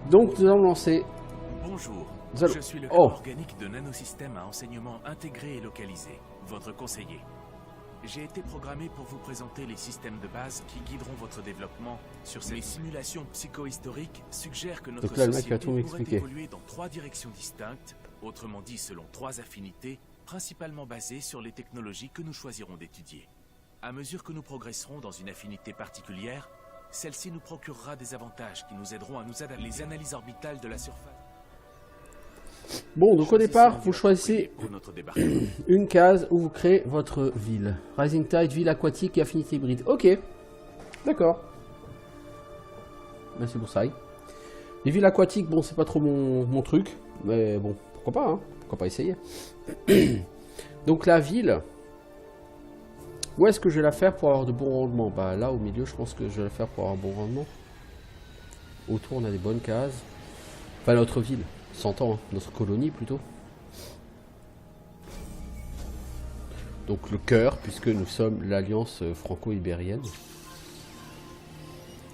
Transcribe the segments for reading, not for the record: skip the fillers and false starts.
Donc nous allons lancer... Bonjour, allons... je suis le Oh. corps organique de nanosystème à enseignement intégré et localisé, votre conseiller. J'ai été programmé pour vous présenter les systèmes de base qui guideront votre développement sur ces simulations psychohistoriques suggèrent que notre Donc là, le mec va société tout pourrait m'expliquer. évoluer dans 3 directions distinctes, autrement dit selon 3 affinités, principalement basées sur les technologies que nous choisirons d'étudier. À mesure que nous progresserons dans une affinité particulière, celle-ci nous procurera des avantages qui nous aideront à nous adapter. Les analyses orbitales de la surface. Bon, donc au départ, vous choisissez Pour notre débarquement. une case où vous créez votre ville. Rising Tide, ville aquatique et affinité hybride. Ok. D'accord. Merci pour ça. Les villes aquatiques, bon, c'est pas trop mon truc. Mais bon, pourquoi pas, hein. Pourquoi pas essayer. Donc la ville... Où est-ce que je vais la faire pour avoir de bons rendements? Bah là, au milieu, je pense que je vais la faire pour avoir un bon rendement. Autour, on a des bonnes cases. Enfin, notre ville. S'entend, hein. Notre colonie, plutôt. Donc le cœur, puisque nous sommes l'alliance franco-ibérienne.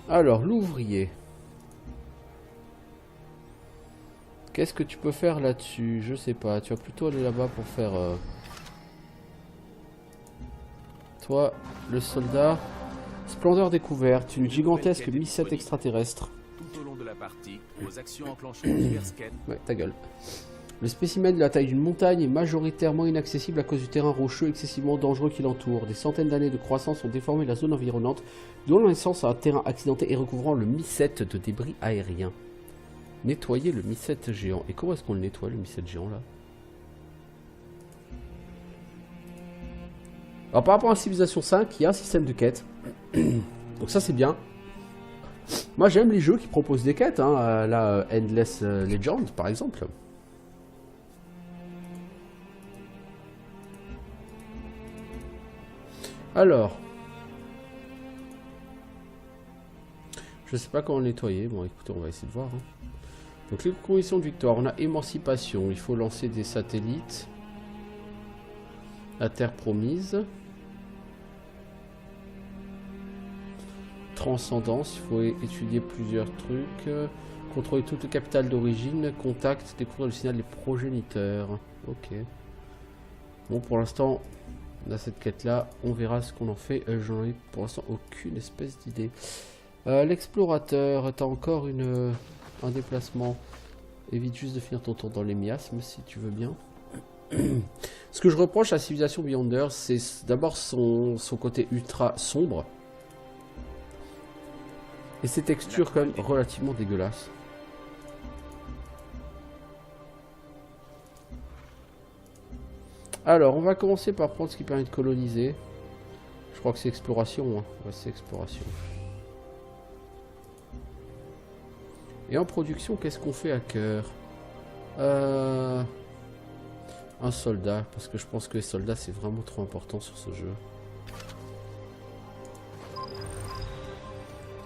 Alors, l'ouvrier. Qu'est-ce que tu peux faire là-dessus? Je sais pas. Tu vas plutôt aller là-bas pour faire... Toi, le soldat. Splendeur découverte. Une gigantesque mycète extraterrestre. Tout au long de la partie, vos actions enclencheront diverses quêtes. Ouais, ta gueule. Le spécimen de la taille d'une montagne est majoritairement inaccessible à cause du terrain rocheux excessivement dangereux qui l'entoure. Des centaines d'années de croissance ont déformé la zone environnante, donnant naissance à un terrain accidenté et recouvrant le mycète de débris aériens. Nettoyer le mycète géant. Et comment est-ce qu'on le nettoie, le mycète géant, là? Alors, par rapport à Civilization 5, il y a un système de quête. Donc ça, c'est bien. Moi, j'aime les jeux qui proposent des quêtes. Hein. Là, Endless Legend, par exemple. Alors. Je sais pas comment le nettoyer. Bon, écoutez, on va essayer de voir. Hein. Donc, les conditions de victoire. On a émancipation. Il faut lancer des satellites. La terre promise. Transcendance, il faut étudier plusieurs trucs. Contrôler tout le capital d'origine. Contact, découvrir le signal des progéniteurs. Ok. Bon, pour l'instant, on a cette quête-là. On verra ce qu'on en fait. J'en ai pour l'instant aucune espèce d'idée. L'explorateur, t'as encore un déplacement. Évite juste de finir ton tour dans les miasmes, si tu veux bien. Ce que je reproche à Civilization Beyonder, c'est d'abord son côté ultra sombre. Et ces textures quand même relativement dégueulasses. Alors, on va commencer par prendre ce qui permet de coloniser. Je crois que c'est exploration. Hein. Ouais, c'est exploration. Et en production, qu'est-ce qu'on fait à cœur? Un soldat, parce que je pense que les soldats, c'est vraiment trop important sur ce jeu.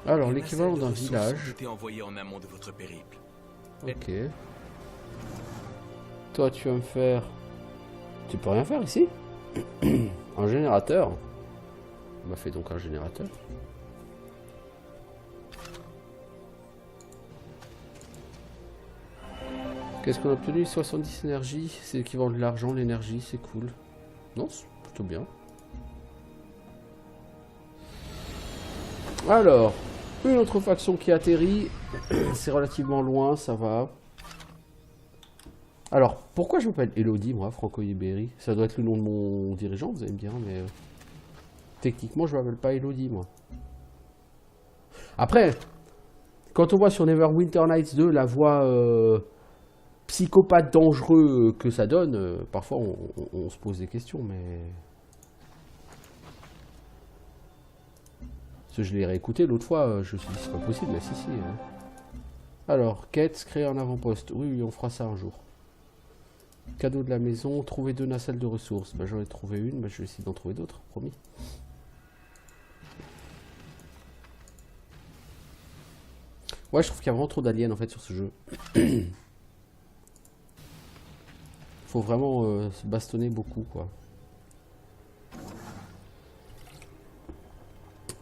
Alors, l'équivalent d'un village. Envoyé en amont de votre périple. Ok. Toi, tu vas me faire... Tu peux rien faire ici? Un générateur. On m'a fait donc un générateur. Qu'est-ce qu'on a obtenu? 70 énergie. C'est l'équivalent de l'argent, l'énergie, c'est cool. Non, c'est plutôt bien. Alors... Une autre faction qui atterrit, c'est relativement loin, ça va. Alors, pourquoi je m'appelle Elodie, moi, Franco-Ibérie? Ça doit être le nom de mon dirigeant, vous allez me dire, mais... techniquement, je m'appelle pas Elodie, moi. Après, quand on voit sur Neverwinter Nights 2 la voix psychopathe dangereux que ça donne, parfois on se pose des questions, mais... Je l'ai réécouté l'autre fois, je me suis dit c'est pas possible, mais si. Alors, quête, créer un avant-poste. Oui, on fera ça un jour. Cadeau de la maison, trouver 2 nacelles de ressources. Bah, j'en ai trouvé une, bah, je vais essayer d'en trouver d'autres, promis. Ouais, je trouve qu'il y a vraiment trop d'aliens en fait sur ce jeu. Faut vraiment se bastonner beaucoup, quoi.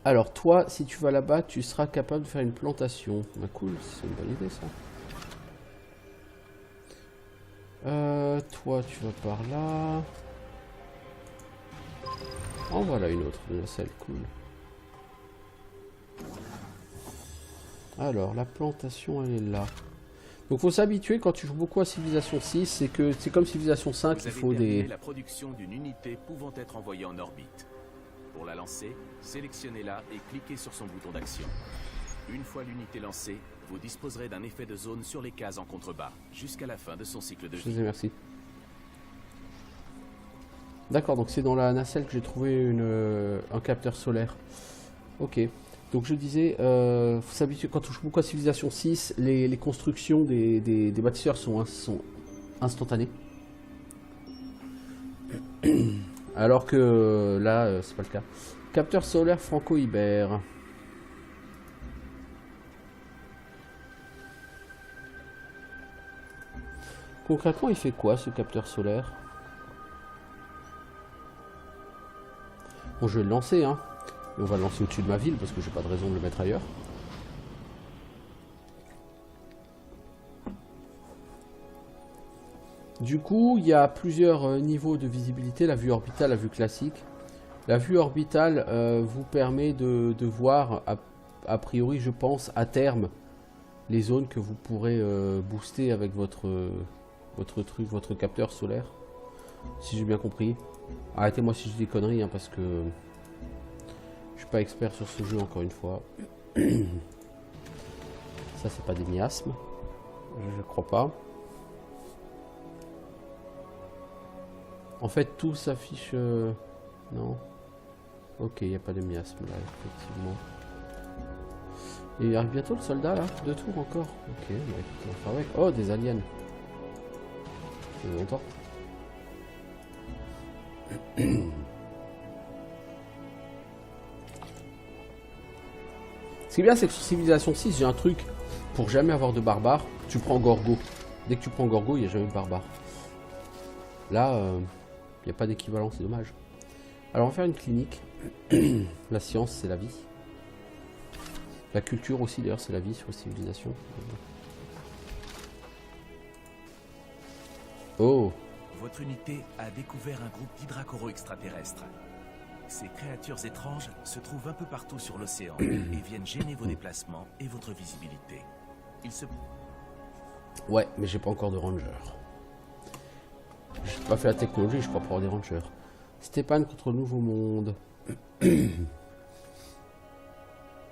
Alors toi, si tu vas là-bas, tu seras capable de faire une plantation. Bah cool, c'est une bonne idée ça. Toi, tu vas par là. En voilà une autre de nacelle, cool. Alors, la plantation, elle est là. Donc faut s'habituer quand tu joues beaucoup à Civilization 6, c'est que c'est comme Civilization 5, il faut des... la production d'une unité pouvant être envoyée en orbite. Pour la lancer, sélectionnez-la et cliquez sur son bouton d'action. Une fois l'unité lancée, vous disposerez d'un effet de zone sur les cases en contrebas, jusqu'à la fin de son cycle de vie. Je vous remercie. D'accord, donc c'est dans la nacelle que j'ai trouvé un capteur solaire. Ok. Donc je disais, faut s'habituer, quand on joue beaucoup à Civilization 6, les constructions des bâtisseurs sont instantanées. Alors que là, c'est pas le cas. Capteur solaire franco-ibère. Concrètement, il fait quoi ce capteur solaire? Bon, je vais le lancer, hein. Et on va le lancer au-dessus de ma ville parce que j'ai pas de raison de le mettre ailleurs. Du coup, il y a plusieurs niveaux de visibilité, la vue orbitale, la vue classique. La vue orbitale vous permet de voir, a priori, je pense, à terme, les zones que vous pourrez booster avec votre truc, votre capteur solaire. Si j'ai bien compris. Arrêtez-moi si je dis des conneries, hein, parce que je suis pas expert sur ce jeu, encore une fois. Ça, c'est pas des miasmes. Je crois pas. En fait, tout s'affiche... Non. Ok, il n'y a pas de miasme là, effectivement. Et il arrive bientôt le soldat là? 2 tours encore. Ok, bah écoute, on va faire avec. Oh, des aliens. Ça fait longtemps. Ce qui est bien, c'est que sur Civilization 6, j'ai un truc pour jamais avoir de barbares. Tu prends Gorgo. Dès que tu prends Gorgo, il n'y a jamais de barbare. Là, il n'y a pas d'équivalent, c'est dommage. Alors, on va faire une clinique. La science, c'est la vie. La culture aussi, d'ailleurs, c'est la vie sur Civilization. Oh! Votre unité a découvert un groupe d'hydracoro extraterrestres. Ces créatures étranges se trouvent un peu partout sur l'océan et viennent gêner vos déplacements et votre visibilité. Ils se... Ouais, mais j'ai pas encore de ranger. J'ai pas fait la technologie, je crois, pour avoir des rangers. Stéphane contre le Nouveau Monde.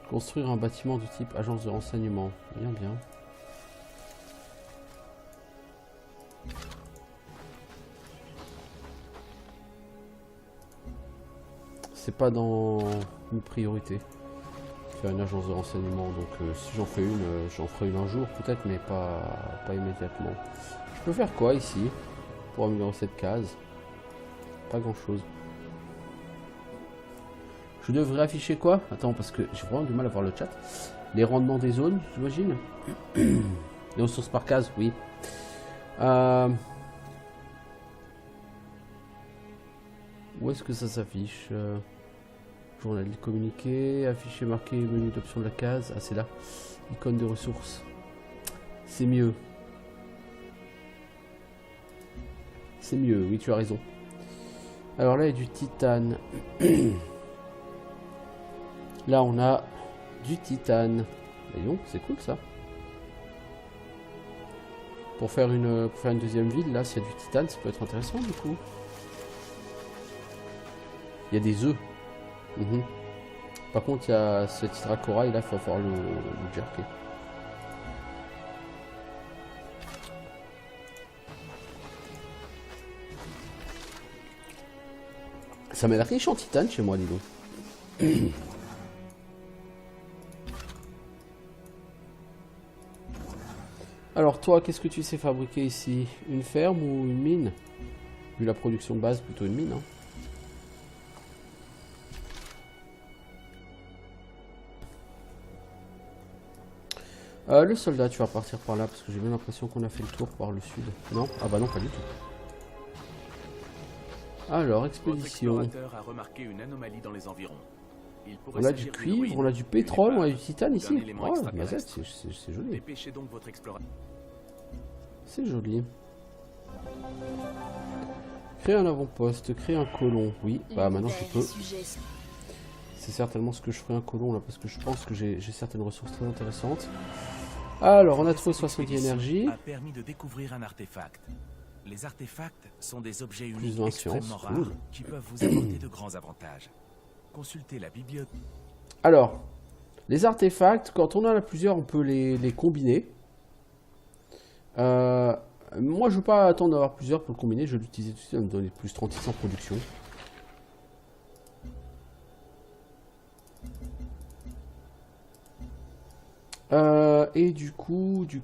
Construire un bâtiment de type agence de renseignement. Bien, bien. C'est pas dans une priorité. Faire une agence de renseignement, donc si j'en fais une, j'en ferai une un jour peut-être, mais pas immédiatement. Je peux faire quoi ici pour améliorer cette case? Pas grand chose. Je devrais afficher quoi? Attends, parce que j'ai vraiment du mal à voir le chat. Les rendements des zones, j'imagine. Les ressources par case, oui. Où est-ce que ça s'affiche? Journal communiqué, afficher marqué menu d'option de la case. Ah, c'est là. Icône de ressources. C'est mieux. C'est mieux, oui, tu as raison. Alors là, il y a du titane. Là, on a du titane. Voyons, c'est cool ça. Pour faire une deuxième ville, là, s'il y a du titane, ça peut être intéressant du coup. Il y a des œufs. Par contre, il y a cet hydracorail là, il va falloir le jerker. Ça m'a l'air riche en titane chez moi, dis donc. Alors toi, qu'est-ce que tu sais fabriquer ici? Une ferme ou une mine? Vu la production de base, plutôt une mine, hein. Le soldat, tu vas partir par là, parce que j'ai bien l'impression qu'on a fait le tour par le sud. Non? Ah bah non, pas du tout. Alors, expédition. Votre explorateur a remarqué une anomalie dans les environs. Il pourrait On a du s'agir d'une cuivre, ruine, on a du d'une pétrole, on a épave, du titane d'un ici. élément Ouais, extraterrestre. c'est joli. Dépêchez donc votre exploration. C'est joli. Créer un avant-poste, créer un colon. Oui, bah maintenant je peux. C'est certainement ce que je ferai un colon là, parce que je pense que j'ai certaines ressources très intéressantes. Alors, on a trouvé 70 énergie. A permis de découvrir un artefact. Les artefacts sont des objets Plus uniques d'inscience, extrêmement rares cool. qui peuvent vous apporter de grands avantages. Consultez la bibliothèque. Alors, les artefacts, quand on en a plusieurs, on peut les combiner. Moi, je ne veux pas attendre d'avoir plusieurs pour le combiner. Je vais l'utiliser tout de suite, ça va me donner plus 36 en production. Et du coup, il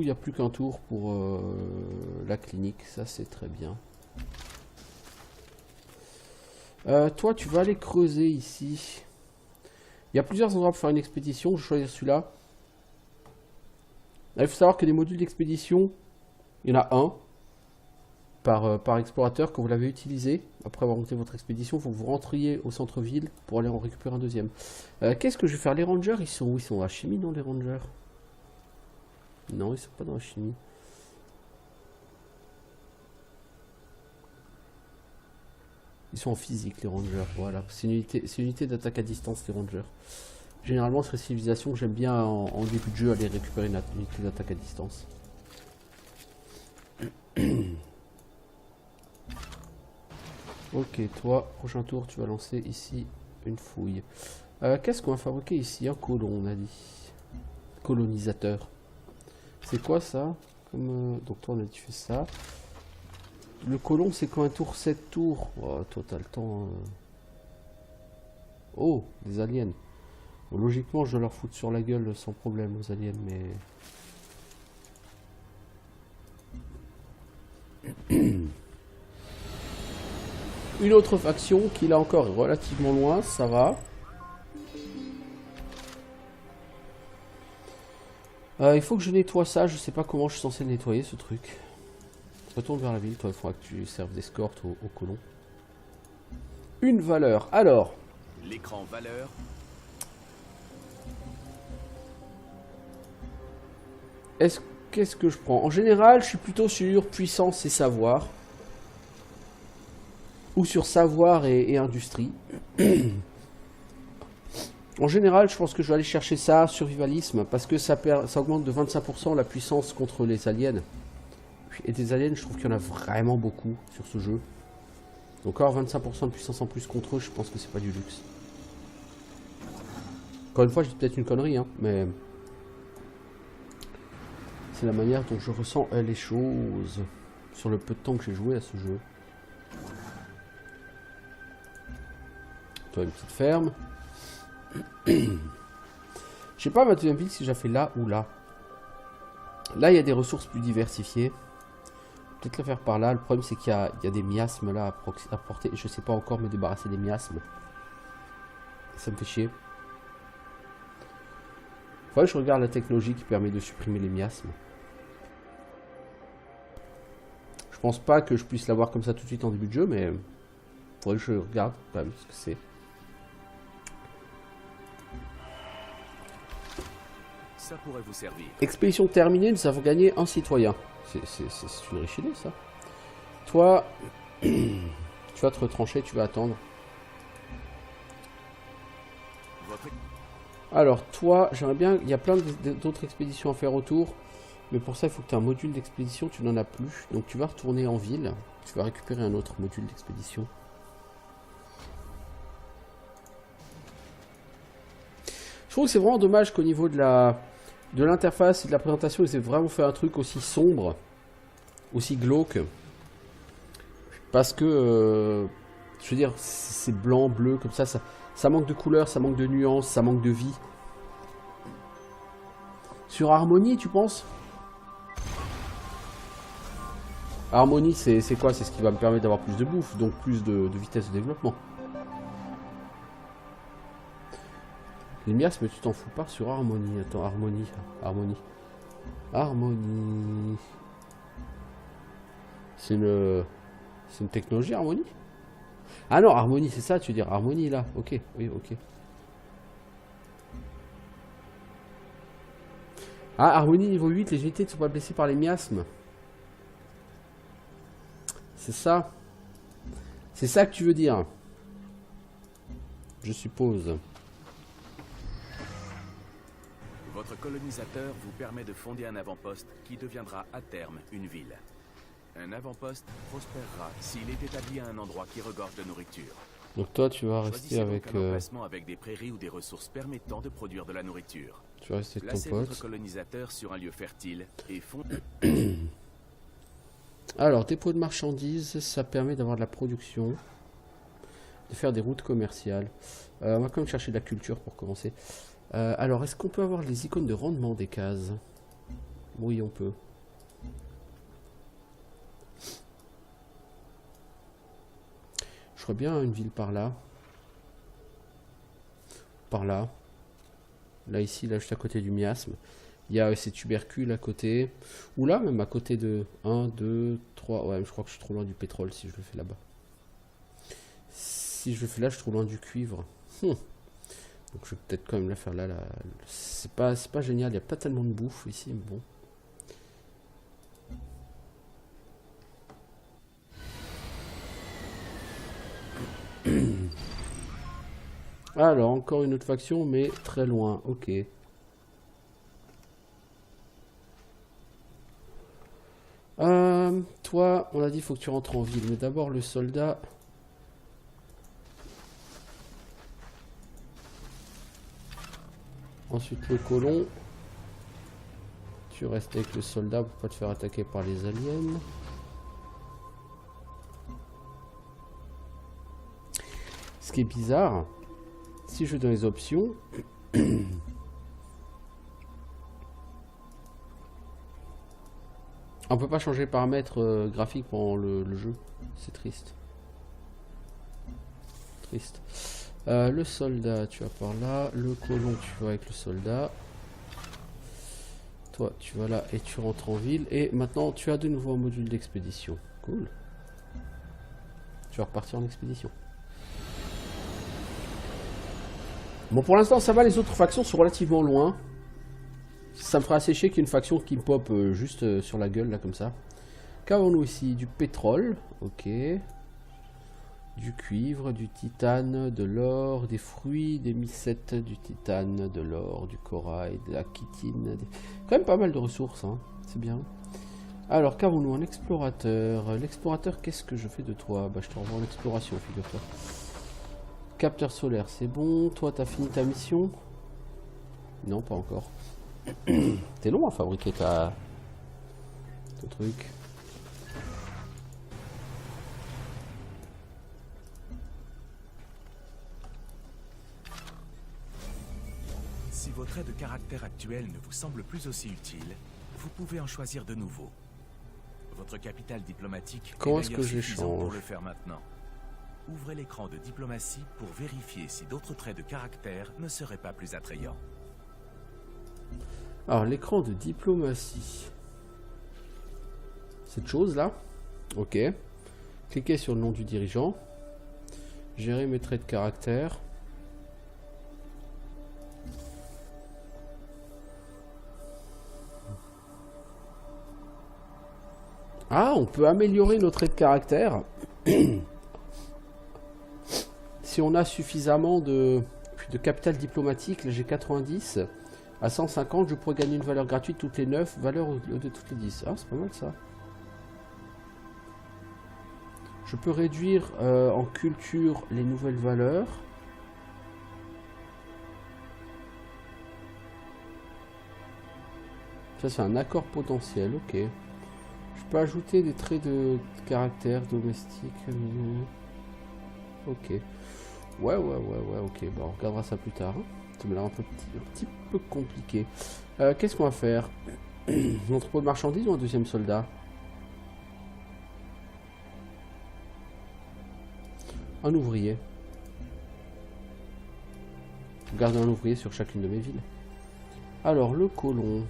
n'y a plus qu'un tour pour la clinique. Ça, c'est très bien. Toi, tu vas aller creuser ici. Il y a plusieurs endroits pour faire une expédition. Je vais choisir celui-là. Il faut savoir que les modules d'expédition, il y en a un par explorateur que vous l'avez utilisé. Après avoir monté votre expédition, il faut que vous rentriez au centre-ville pour aller en récupérer un deuxième. Qu'est-ce que je vais faire? Les rangers, ils sont où? Ils sont dans la chimie, non, les rangers? Non, ils sont pas dans la chimie. Ils sont en physique, les rangers. Voilà, c'est une unité d'attaque à distance, les rangers. Généralement, sur les civilisations, j'aime bien en début de jeu aller récupérer une unité d'attaque à distance. Ok, toi, prochain tour, tu vas lancer ici une fouille. Qu'est-ce qu'on va fabriquer ici? Un colon, on a dit. Colonisateur. C'est quoi ça? Donc toi, on a dit tu fais ça. Le colon, c'est quand un tour 7 tours. Oh, toi, t'as le temps. Oh, des aliens. Bon, logiquement, je vais leur foutre sur la gueule sans problème aux aliens, mais... Une autre faction qui là encore est relativement loin, ça va. Il faut que je nettoie ça, je sais pas comment je suis censé nettoyer ce truc. Retourne vers la ville, toi il faudra que tu serves d'escorte aux colons. Une valeur, alors. L'écran valeur. Qu'est-ce que je prends? En général, je suis plutôt sur puissance et savoir. Ou sur savoir et industrie. En général, je pense que je vais aller chercher ça, survivalisme, parce que ça augmente de 25% la puissance contre les aliens. Et des aliens, je trouve qu'il y en a vraiment beaucoup sur ce jeu. Donc encore 25% de puissance en plus contre eux, je pense que c'est pas du luxe. Encore une fois, je dis peut-être une connerie, hein, mais... c'est la manière dont je ressens les choses. Sur le peu de temps que j'ai joué à ce jeu. Toi, une petite ferme. Je sais pas ma deuxième ville si j'ai fait là ou là. Là, il y a des ressources plus diversifiées. Peut-être la faire par là. Le problème, c'est qu'il y a des miasmes là à porter. Je sais pas encore me débarrasser des miasmes. Ça me fait chier. Faudrait que je regarde la technologie qui permet de supprimer les miasmes. Je pense pas que je puisse l'avoir comme ça tout de suite en début de jeu, mais faudrait que je regarde quand même ce que c'est. Ça pourrait vous servir. Expédition terminée, nous avons gagné un citoyen. C'est une riche idée, ça. Toi, tu vas te retrancher, tu vas attendre. Alors, toi, j'aimerais bien... Il y a plein d'autres expéditions à faire autour. Mais pour ça, il faut que tu aies un module d'expédition. Tu n'en as plus. Donc, tu vas retourner en ville. Tu vas récupérer un autre module d'expédition. Je trouve que c'est vraiment dommage qu'au niveau de l'interface et de la présentation, ils aient vraiment fait un truc aussi sombre, aussi glauque. Parce que, je veux dire, c'est blanc, bleu, comme ça manque de couleurs, ça manque de nuances, ça manque de vie. Sur Harmonie, tu penses? Harmonie, c'est quoi? C'est ce qui va me permettre d'avoir plus de bouffe, donc plus de vitesse de développement. Les miasmes, tu t'en fous pas sur Harmonie. Attends, Harmonie. C'est une technologie, Harmonie? Ah non, harmonie, c'est ça, tu veux dire harmonie là. Ok, oui, ok. Ah, harmonie niveau 8, les unités ne sont pas blessées par les miasmes. C'est ça. C'est ça que tu veux dire. Je suppose. Votre colonisateur vous permet de fonder un avant-poste qui deviendra à terme une ville. Un avant-poste prospérera s'il est établi à un endroit qui regorge de nourriture. Donc toi, tu vas rester Choisissez avec... donc un emplacement avec des prairies ou des ressources permettant de produire de la nourriture. Tu vas rester avec ton Placez votre pote. colonisateur sur un lieu fertile et Alors, dépôt de marchandises, ça permet d'avoir de la production. De faire des routes commerciales. On va quand même chercher de la culture pour commencer. Alors, est-ce qu'on peut avoir les icônes de rendement des cases? Oui, on peut. Je ferais bien une ville par là. Par là. Là, ici, là, juste à côté du miasme. Il y a ces tubercules à côté. Ou là, même à côté de 1, 2, 3. Ouais, je crois que je suis trop loin du pétrole si je le fais là-bas. Si je le fais là, je suis trop loin du cuivre. Donc, je vais peut-être quand même la faire là. C'est pas génial. Il n'y a pas tellement de bouffe ici, mais bon. Alors, encore une autre faction, mais très loin. Ok. Toi, on a dit il faut que tu rentres en ville. Mais d'abord, le soldat. Ensuite, le colon. Tu restes avec le soldat pour pas te faire attaquer par les aliens. Ce qui est bizarre, si je vais dans les options, on peut pas changer les paramètres graphiques pendant le jeu. C'est triste. Triste. Le soldat, tu vas par là. Le colon, tu vas avec le soldat. Toi, tu vas là et tu rentres en ville. Et maintenant, tu as de nouveau un module d'expédition. Cool. Tu vas repartir en expédition. Bon, pour l'instant, ça va. Les autres factions sont relativement loin. Ça me fera assez chier qu'il y ait une faction qui me pop juste sur la gueule, là, comme ça. Qu'avons-nous ici? Du pétrole. Ok. Du cuivre, du titane, de l'or, des fruits, des mycètes, du titane, de l'or, du corail, de la chitine. Quand même pas mal de ressources, hein. C'est bien. Alors, qu'avons-nous? Un explorateur. L'explorateur, qu'est-ce que je fais de toi? Bah, je te renvoie en exploration, figure-toi. Capteur solaire, c'est bon. Toi, t'as fini ta mission? Non, pas encore. T'es long à fabriquer ton truc. Si vos traits de caractère actuels ne vous semblent plus aussi utiles, vous pouvez en choisir de nouveaux. Votre capital diplomatique Comment est est-ce que d'ailleurs je suffisant pour l'échange? le faire maintenant. Ouvrez l'écran de diplomatie pour vérifier si d'autres traits de caractère ne seraient pas plus attrayants. Alors, l'écran de diplomatie. Cette chose-là. Ok. Cliquez sur le nom du dirigeant. Gérer mes traits de caractère. Ah, on peut améliorer nos traits de caractère. Si on a suffisamment de capital diplomatique, là j'ai 90. À 150, je pourrais gagner une valeur gratuite toutes les 9, valeur au lieu de toutes les 10. Ah, c'est pas mal ça. Je peux réduire en culture les nouvelles valeurs. Ça, c'est un accord potentiel, ok. Je peux ajouter des traits de caractère domestique. Ok. Ouais, ok. Bon, on regardera ça plus tard. Hein. Ça me l'air un petit peu compliqué. Qu'est-ce qu'on va faire? Un entrepôt de marchandises ou un deuxième soldat? Un ouvrier. Garder un ouvrier sur chacune de mes villes. Alors, le colon.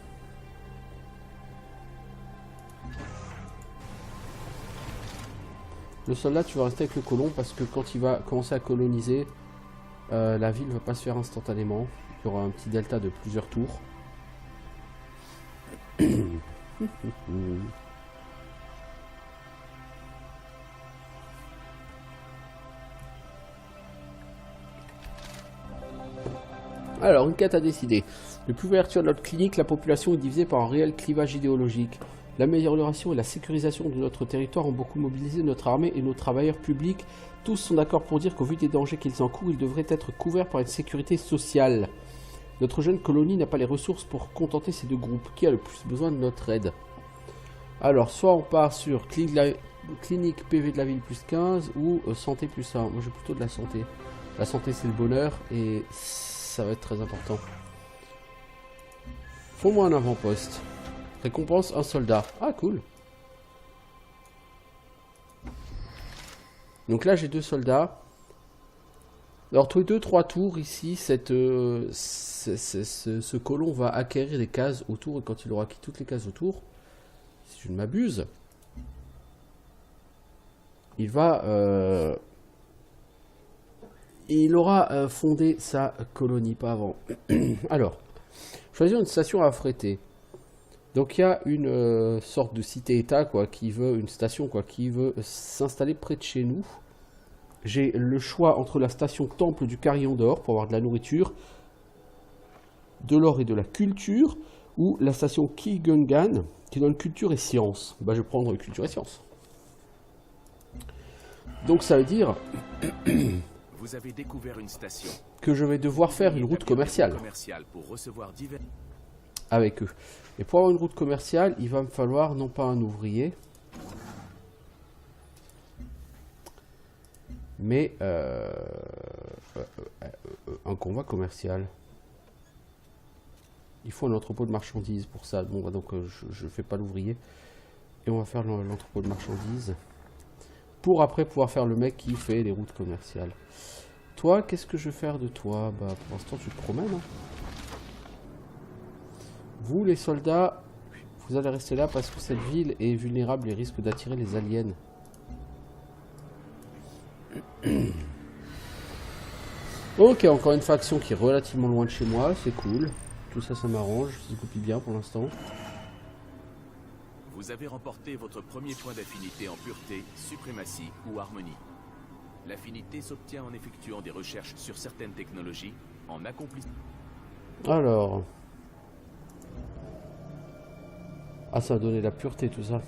Le soldat, tu vas rester avec le colon parce que quand il va commencer à coloniser, la ville ne va pas se faire instantanément. Il y aura un petit delta de plusieurs tours. Alors, une quête à décider. Depuis l'ouverture de notre clinique, la population est divisée par un réel clivage idéologique. L'amélioration et la sécurisation de notre territoire ont beaucoup mobilisé notre armée et nos travailleurs publics. Tous sont d'accord pour dire qu'au vu des dangers qu'ils encourent, ils devraient être couverts par une sécurité sociale. Notre jeune colonie n'a pas les ressources pour contenter ces deux groupes. Qui a le plus besoin de notre aide? Alors, soit on part sur clinique PV de la ville plus 15 ou santé plus 1. Moi, j'ai plutôt de la santé. La santé, c'est le bonheur et ça va être très important. Faut-moi un avant-poste. Récompense un soldat. Ah, cool. Donc là, j'ai 2 soldats. Alors, tous les 2-3 tours, ici, ce colon va acquérir des cases autour. Et quand il aura acquis toutes les cases autour, si je ne m'abuse, il va... il aura fondé sa colonie, pas avant. Alors, choisir une station à affréter. Donc il y a une sorte de cité-état quoi, qui veut une station quoi, qui veut s'installer près de chez nous. J'ai le choix entre la station Temple du Carillon d'Or pour avoir de la nourriture, de l'or et de la culture, ou la station Kigungan qui donne culture et science. Bah, je vais prendre culture et science. Donc ça veut dire Vous avez découvert une station que je vais devoir faire une route commerciale pour recevoir divers... avec eux. Et pour avoir une route commerciale, il va me falloir non pas un ouvrier, mais un convoi commercial. Il faut un entrepôt de marchandises pour ça. Bon, bah donc je fais pas l'ouvrier. Et on va faire l'entrepôt de marchandises. Pour après pouvoir faire le mec qui fait les routes commerciales. Toi, qu'est-ce que je vais faire de toi? Bah pour l'instant tu te promènes. Hein. Vous les soldats, vous allez rester là parce que cette ville est vulnérable et risque d'attirer les aliens. Ok, encore une faction qui est relativement loin de chez moi, c'est cool. Tout ça, ça m'arrange, ça se copie bien pour l'instant. Vous avez remporté votre premier point d'affinité en pureté, suprématie ou harmonie. L'affinité s'obtient en effectuant des recherches sur certaines technologies, en accomplissant... Alors... Ah, ça a donné la pureté, tout ça.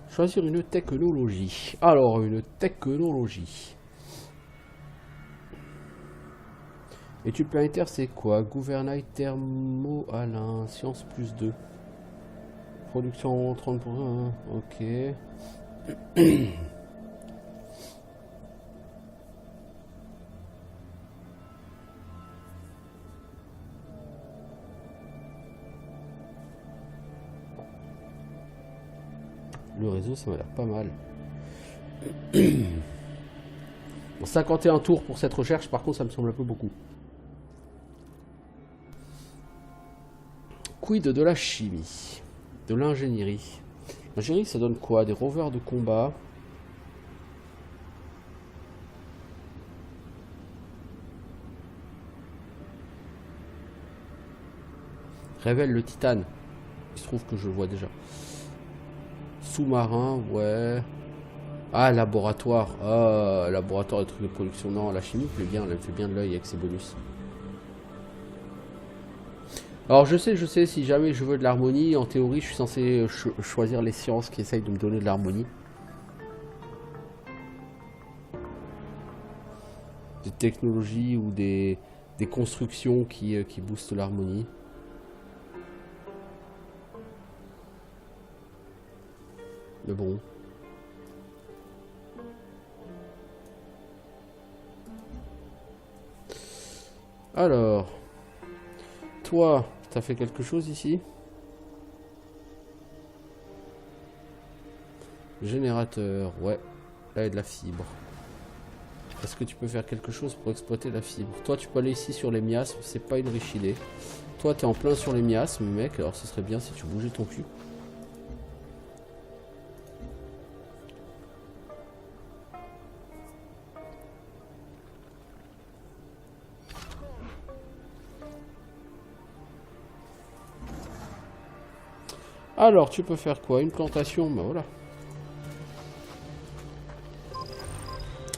Choisir une technologie. Alors, une technologie. Étude planétaire, c'est quoi? Gouvernail thermo-alin. Science plus 2. Production 30%. Ok. Le réseau, ça m'a l'air pas mal. Bon, 51 tours pour cette recherche, par contre, ça me semble un peu beaucoup. Quid de la chimie? De l'ingénierie. L'ingénierie, ça donne quoi? Des rovers de combat. Révèle le titane. Il se trouve que je le vois déjà. Sous-marin, ouais. Ah, laboratoire. Ah, laboratoire de trucs de production. Non, la chimie plaît bien. Elle fait bien de l'œil avec ses bonus. Alors, je sais, si jamais je veux de l'harmonie, en théorie, je suis censé choisir les sciences qui essayent de me donner de l'harmonie. Des technologies ou des constructions qui boostent l'harmonie. Mais bon. Alors. Toi, t'as fait quelque chose ici? Générateur, ouais. Là, il y a de la fibre. Est-ce que tu peux faire quelque chose pour exploiter la fibre? Toi, tu peux aller ici sur les miasmes, c'est pas une riche idée. Toi, t'es en plein sur les miasmes, mec, alors ce serait bien si tu bougeais ton cul. Alors, tu peux faire quoi? Une plantation, bah voilà.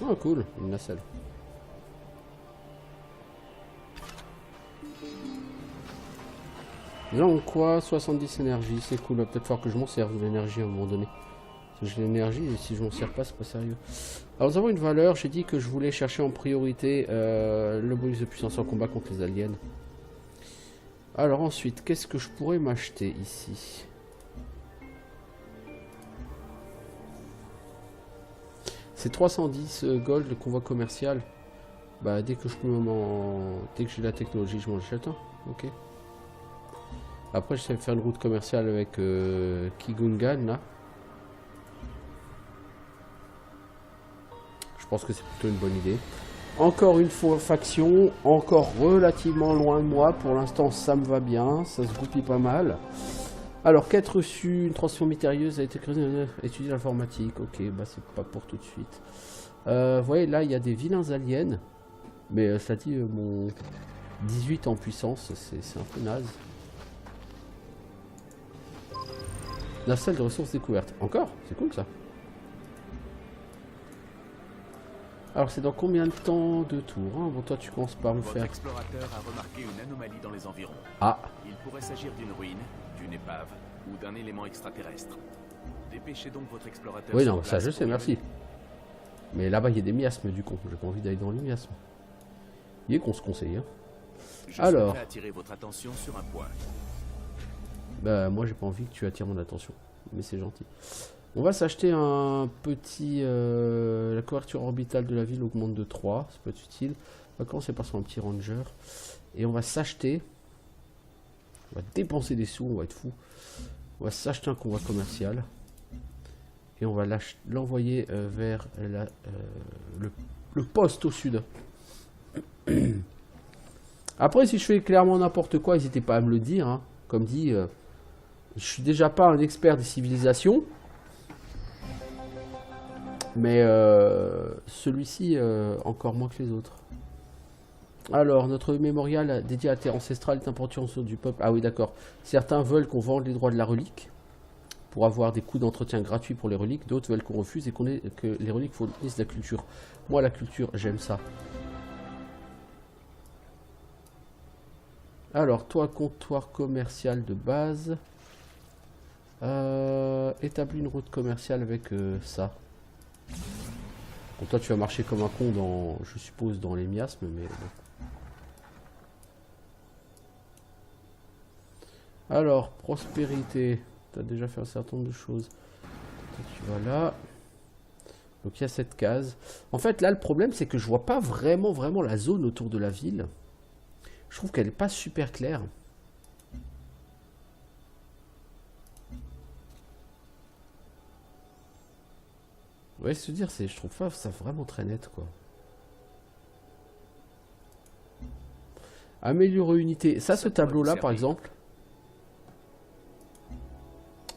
Ah, cool, une nacelle. Donc quoi? 70 énergie, c'est cool. Va peut-être falloir que je m'en serve de l'énergie à un moment donné. Parce que j'ai l'énergie et si je m'en sers pas, c'est pas sérieux. Alors nous avons une valeur, j'ai dit que je voulais chercher en priorité le bonus de puissance en combat contre les aliens. Alors ensuite, qu'est-ce que je pourrais m'acheter ici? C'est 310 gold le convoi commercial. Bah dès que dès que j'ai la technologie, je m'en achète un. Ok. Après, je sais faire une route commerciale avec Kigungan là. Je pense que c'est plutôt une bonne idée. Encore une fois, faction, encore relativement loin de moi. Pour l'instant, ça me va bien, ça se goupille pas mal. Alors, quête reçue, une transmission mystérieuse a été créée, étudier l'informatique. Ok, bah c'est pas pour tout de suite. Vous voyez, là, il y a des vilains aliens. Mais ça dit, mon 18 en puissance, c'est un peu naze. Nacelle de ressources découvertes. Encore? C'est cool ça. Alors c'est dans combien de temps de tour hein? Bon toi tu commences par me Votre faire... explorateur a remarqué une anomalie dans les environs. Ah. Il pourrait s'agir d'une ruine, d'une épave ou d'un élément extraterrestre. Dépêchez donc votre explorateur. Oui non ça je sais merci. Mais là-bas il y a des miasmes du con. J'ai pas envie d'aller dans les miasmes. Il est qu'on se conseille hein. Alors. Je attirer votre attention sur un point. Bah moi j'ai pas envie que tu attires mon attention. Mais c'est gentil. On va s'acheter un petit... la couverture orbitale de la ville augmente de 3. Ça peut être utile. On va commencer par son petit ranger. Et on va s'acheter... On va dépenser des sous, on va être fou. On va s'acheter un convoi commercial. Et on va l'envoyer vers le poste au sud. Après si je fais clairement n'importe quoi, n'hésitez pas à me le dire. Hein. Comme dit, je suis déjà pas un expert des civilisations. Mais celui-ci encore moins que les autres. Alors, notre mémorial dédié à la terre ancestrale est important sur du peuple. Ah oui, d'accord. Certains veulent qu'on vende les droits de la relique pour avoir des coûts d'entretien gratuits pour les reliques. D'autres veulent qu'on refuse et que les reliques fournissent de la culture. Moi, la culture, j'aime ça. Alors, toi, comptoir commercial de base. Établis une route commerciale avec ça. Bon, toi tu vas marcher comme un con dans, je suppose, dans les miasmes, mais bon. Alors, prospérité. Tu as déjà fait un certain nombre de choses. Toi, tu vas là. Donc il y a cette case. En fait, là, le problème, c'est que je vois pas vraiment la zone autour de la ville. Je trouve qu'elle n'est pas super claire. Ouais, se dire, je trouve pas ça vraiment très net, quoi. Améliorer unité. Ça, ce tableau-là, par exemple.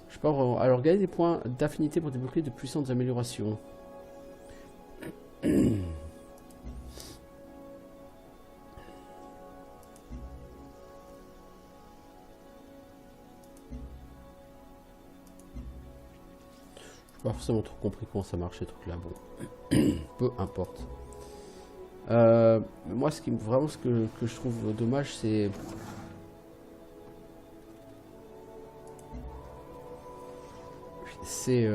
Je sais pas vraiment. Alors, gagner des points d'affinité pour débloquer de puissantes améliorations. Je pas forcément trop compris comment ça marche ces trucs là, bon. Peu importe. Moi ce que je trouve dommage c'est... C'est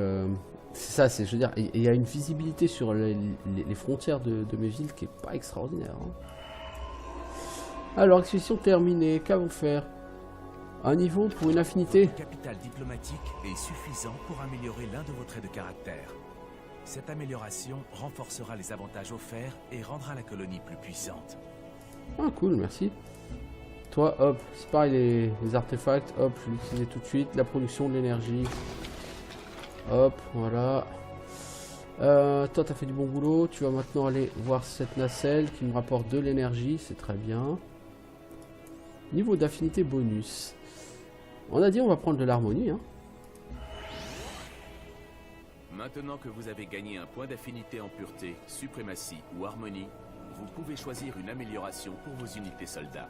ça, je veux dire, il y a une visibilité sur les frontières de mes villes qui est pas extraordinaire. Hein. Alors, expédition terminée, qu'avons-nous faire? Un niveau pour une affinité. Votre capital diplomatique est suffisant pour améliorer l'un de vos traits de caractère. Cette amélioration renforcera les avantages offerts et rendra la colonie plus puissante. Ah cool, merci. Toi, hop, c'est pareil, les artefacts, hop, je vais l'utiliser tout de suite. La production de l'énergie. Hop, voilà. Toi, t'as fait du bon boulot. Tu vas maintenant aller voir cette nacelle qui me rapporte de l'énergie, c'est très bien. Niveau d'affinité bonus. On a dit on va prendre de l'harmonie, hein. Maintenant que vous avez gagné un point d'affinité en pureté, suprématie ou harmonie, vous pouvez choisir une amélioration pour vos unités soldats.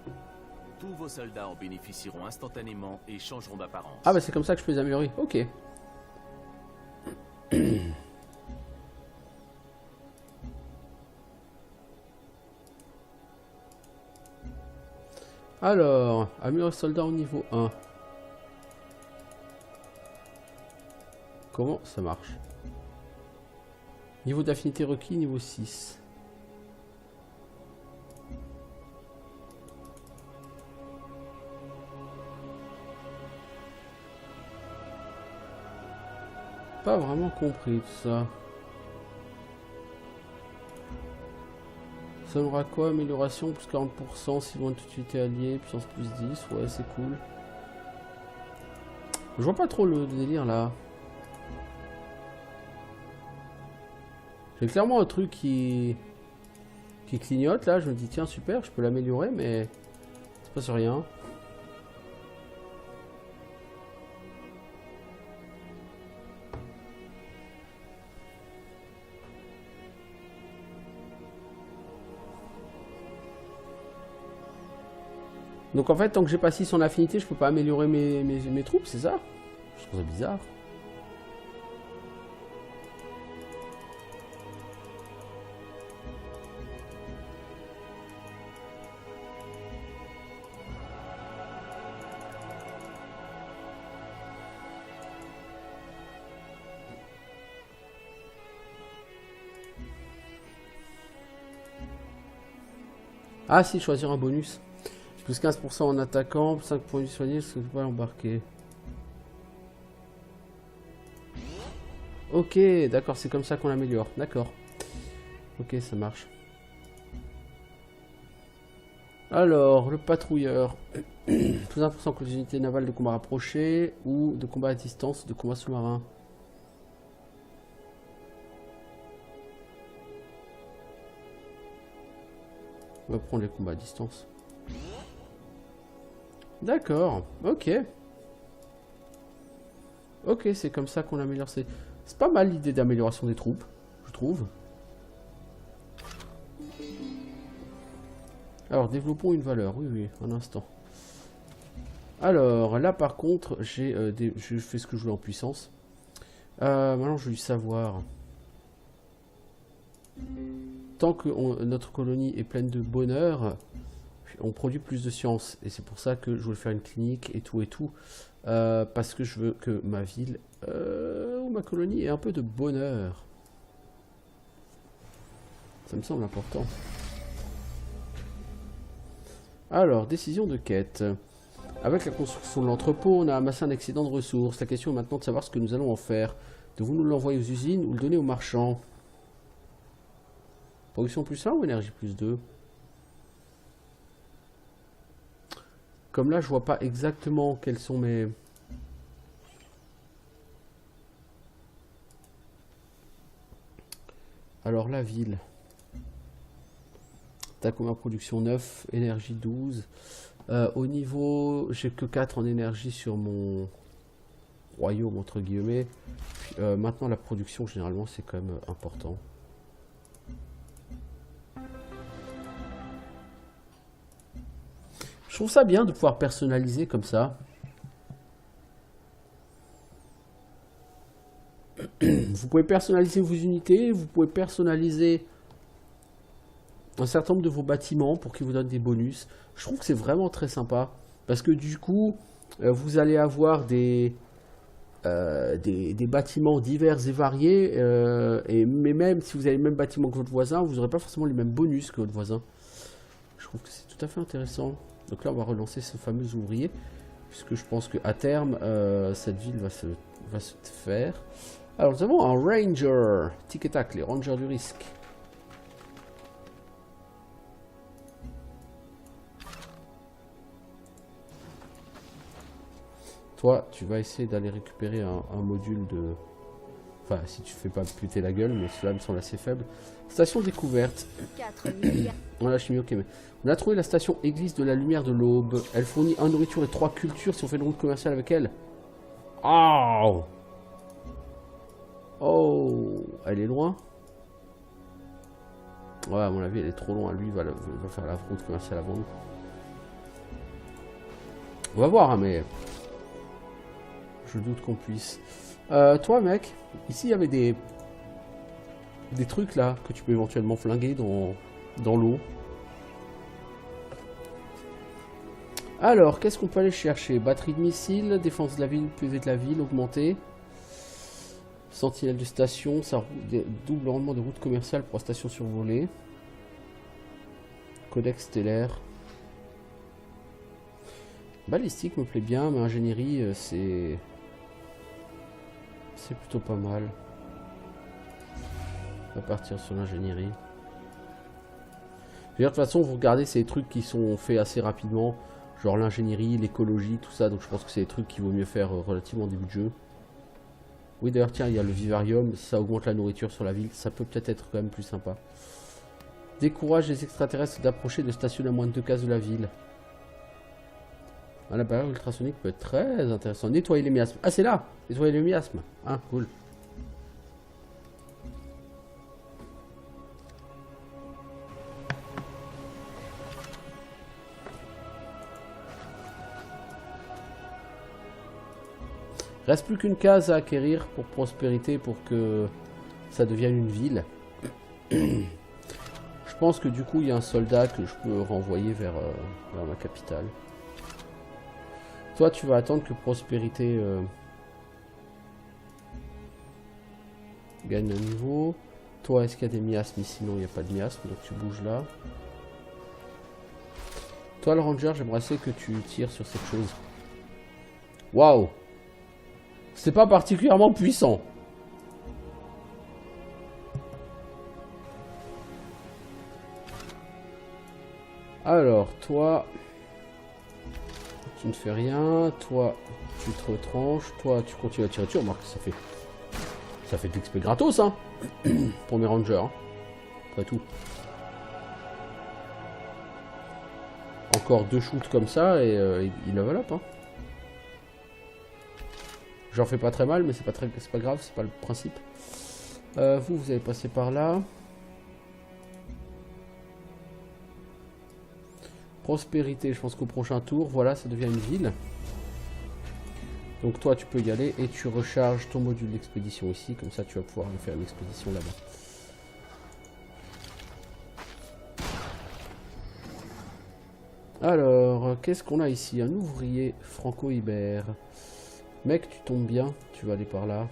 Tous vos soldats en bénéficieront instantanément et changeront d'apparence. Ah bah c'est comme ça que je peux les améliorer. Ok. Alors, améliorer soldat au niveau 1. Comment ça marche? Niveau d'affinité requis, niveau 6. Pas vraiment compris tout ça. Ça aura quoi? Amélioration plus 40% si loin de toute unité alliée, puissance plus 10, ouais c'est cool. Je vois pas trop le délire là. J'ai clairement un truc qui clignote là, je me dis tiens super, je peux l'améliorer mais c'est pas sur rien. Donc en fait, tant que j'ai pas 6 en affinité, je peux pas améliorer mes troupes, c'est ça? Je trouve ça bizarre. Ah si, choisir un bonus. Plus 15% en attaquant, 5 points de vie soignés, je ne peux pas l'embarquer. Ok, d'accord, c'est comme ça qu'on l'améliore. D'accord. Ok, ça marche. Alors, le patrouilleur. Plus 1% que les unités navales de combat rapproché ou de combat à distance, de combat sous-marin. On va prendre les combats à distance. D'accord, ok. Ok, c'est comme ça qu'on améliore. C'est pas mal l'idée d'amélioration des troupes, je trouve. Alors, développons une valeur. Oui, oui, un instant. Alors, là par contre, je fais ce que je voulais en puissance. Maintenant, je veux savoir. Tant que notre colonie est pleine de bonheur, on produit plus de science. Et c'est pour ça que je voulais faire une clinique et tout. Parce que je veux que ma ville ou ma colonie ait un peu de bonheur. Ça me semble important. Alors, décision de quête. Avec la construction de l'entrepôt, on a amassé un excédent de ressources. La question est maintenant de savoir ce que nous allons en faire. Devons-nous l'envoyer aux usines ou le donner aux marchands? Production plus 1 ou énergie plus 2? Comme là, je vois pas exactement quels sont mes... Alors, la ville. T'as combien de production? 9, énergie 12. Au niveau... J'ai que 4 en énergie sur mon royaume, entre guillemets. Puis, maintenant, la production, généralement, c'est quand même important. Je trouve ça bien de pouvoir personnaliser comme ça. Vous pouvez personnaliser vos unités, vous pouvez personnaliser un certain nombre de vos bâtiments pour qu'ils vous donnent des bonus. Je trouve que c'est vraiment très sympa. Parce que du coup, vous allez avoir des bâtiments divers et variés. Mais même si vous avez le même bâtiment que votre voisin, vous n'aurez pas forcément les mêmes bonus que votre voisin. Je trouve que c'est tout à fait intéressant. Donc là, on va relancer ce fameux ouvrier, puisque je pense qu'à terme, cette ville va se faire. Alors, nous avons un ranger. Tic et tac, les rangers du risque. Toi, tu vas essayer d'aller récupérer un module de... Enfin, si tu fais pas péter la gueule, mais cela me semble assez faible. Station découverte. 4 milliards. Voilà, chimie, ok. Mais on a trouvé la station église de la lumière de l'aube. Elle fournit 1 nourriture et 3 cultures si on fait une route commerciale avec elle. Oh! Oh! Elle est loin? Ouais, à mon avis, elle est trop loin. Lui, il va faire la route commerciale avant nous. On va voir, hein, mais... Je doute qu'on puisse. Toi, mec, ici, il y avait des trucs, là, que tu peux éventuellement flinguer dans l'eau. Alors, qu'est-ce qu'on peut aller chercher? Batterie de missiles, défense de la ville, PV de la ville, augmentée. Sentinelle de station, ça double rendement de route commerciale pour la station survolée. Codex stellaire. Balistique me plaît bien, mais ingénierie, c'est plutôt pas mal. On va partir sur l'ingénierie. De toute façon, vous regardez, c'est des trucs qui sont faits assez rapidement. Genre l'ingénierie, l'écologie, tout ça. Donc je pense que c'est des trucs qu'il vaut mieux faire relativement au début de jeu. Oui, d'ailleurs, tiens, il y a le vivarium. Ça augmente la nourriture sur la ville. Ça peut peut-être être quand même plus sympa. Décourage les extraterrestres d'approcher de stationner à moins de 2 cases de la ville. Ah, la barrière ultrasonique peut être très intéressant. Nettoyer les miasmes. Ah, c'est là. Nettoyer les miasmes. Ah, cool. Reste plus qu'une case à acquérir pour prospérité, pour que ça devienne une ville. Je pense que du coup il y a un soldat que je peux renvoyer vers ma capitale. Toi tu vas attendre que prospérité gagne un niveau. Toi est-ce qu'il y a des miasmes ici? Non, il n'y a pas de miasmes, donc tu bouges là. Toi le ranger, j'aimerais assez que tu tires sur cette chose. Waouh! C'est pas particulièrement puissant. Alors, toi, tu ne fais rien. Toi, tu te retranches. Toi, tu continues à tirer dessus. Remarque, ça fait de l'XP gratos, hein, pour mes rangers. Hein. Après tout. Encore 2 shoots comme ça et il level up, hein. J'en fais pas très mal, mais c'est pas grave, c'est pas le principe. Vous allez passer par là. Prospérité, je pense qu'au prochain tour, voilà, ça devient une ville. Donc toi, tu peux y aller et tu recharges ton module d'expédition ici, comme ça tu vas pouvoir faire une expédition là-bas. Alors, qu'est-ce qu'on a ici? Un ouvrier franco-ibère. Mec, tu tombes bien, tu vas aller par là.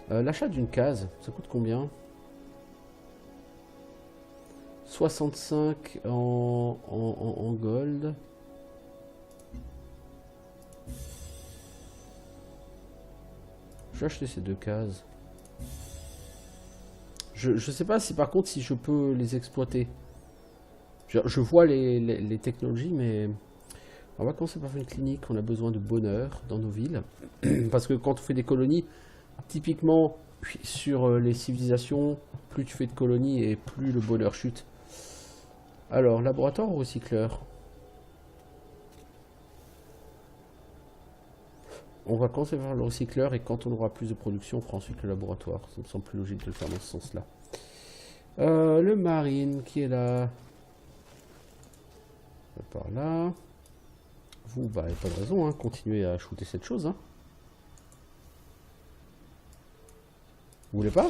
L'achat d'une case, ça coûte combien? 65 en gold. Je vais acheter ces 2 cases. Je sais pas si par contre si je peux les exploiter. Je vois les technologies, mais... On va commencer par faire une clinique, on a besoin de bonheur dans nos villes. Parce que quand on fait des colonies, typiquement sur les civilisations, plus tu fais de colonies et plus le bonheur chute. Alors, laboratoire ou recycleur? On va commencer par le recycleur et quand on aura plus de production, on fera ensuite le laboratoire. Ça me semble plus logique de le faire dans ce sens-là. Le marine qui est là. Par là. Vous, bah, il n'y a pas de raison, hein. Continuez à shooter cette chose. Hein. Vous voulez pas?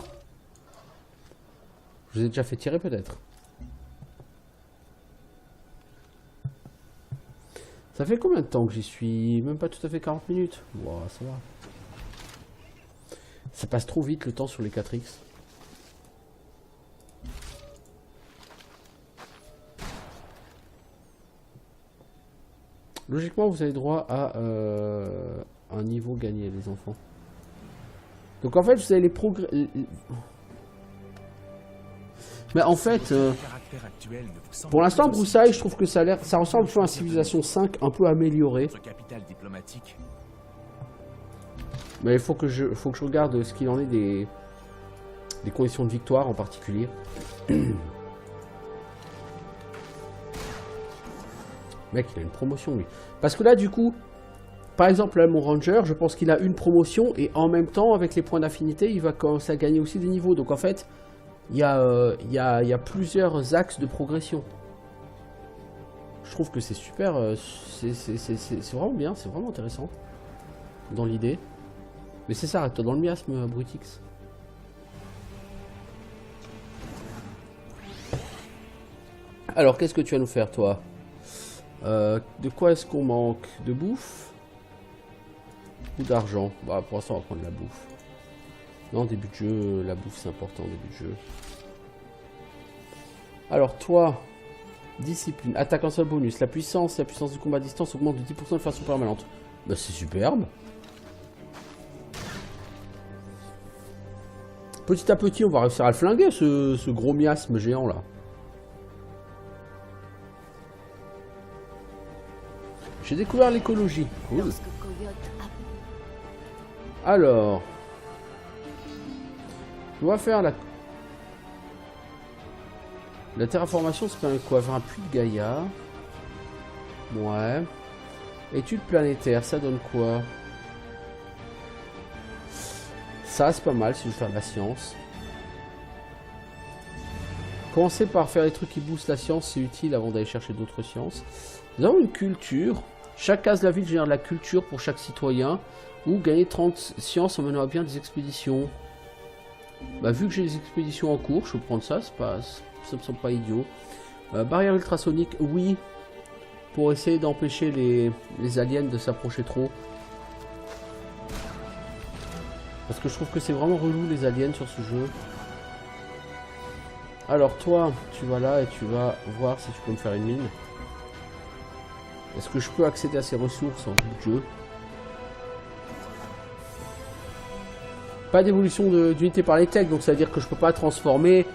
Je vous ai déjà fait tirer peut-être. Ça fait combien de temps que j'y suis? Même pas tout à fait 40 minutes. Wow, ça va. Ça passe trop vite le temps sur les 4X. Logiquement, vous avez droit à un niveau gagné, les enfants. Donc en fait, vous avez les progrès... Mais en fait, pour l'instant, Broussailles, je trouve que ça ressemble un peu à Civilization 5, un peu amélioré. Mais il faut que je regarde ce qu'il en est des conditions de victoire en particulier. Mec, il a une promotion, lui. Parce que là, du coup, par exemple, là, mon ranger, je pense qu'il a une promotion et en même temps, avec les points d'affinité, il va commencer à gagner aussi des niveaux. Donc en fait, il y a plusieurs axes de progression. Je trouve que c'est super, c'est vraiment bien, c'est vraiment intéressant dans l'idée. Mais c'est ça, reste dans le miasme, Brutix. Alors, qu'est-ce que tu vas nous faire, toi? De quoi est-ce qu'on manque? De bouffe? Ou d'argent? Bah, pour l'instant, on va prendre la bouffe. Non, début de jeu, la bouffe, c'est important, début de jeu. Alors, toi, discipline, attaque en seul bonus. La puissance du combat à distance augmente de 10% de façon permanente. Bah, c'est superbe. Petit à petit, on va réussir à le flinguer, ce gros miasme géant, là. J'ai découvert l'écologie. Cool. Alors, on va faire la terraformation, ça permet quoi? Faire un puits de Gaïa. Ouais. Étude planétaire, ça donne quoi? Ça, c'est pas mal si je veux faire de la science. Commencer par faire des trucs qui boostent la science, c'est utile avant d'aller chercher d'autres sciences. Nous avons une culture. Chaque case de la ville génère de la culture pour chaque citoyen. Ou gagner 30 sciences en menant à bien des expéditions. Bah, vu que j'ai des expéditions en cours, je peux prendre ça, ça me semble pas idiot. Barrière ultrasonique, oui. Pour essayer d'empêcher les aliens de s'approcher trop. Parce que je trouve que c'est vraiment relou les aliens sur ce jeu. Alors toi, tu vas là et tu vas voir si tu peux me faire une mine. Est-ce que je peux accéder à ces ressources en tout jeu? Pas d'évolution d'unité par les techs, donc ça veut dire que je peux pas transformer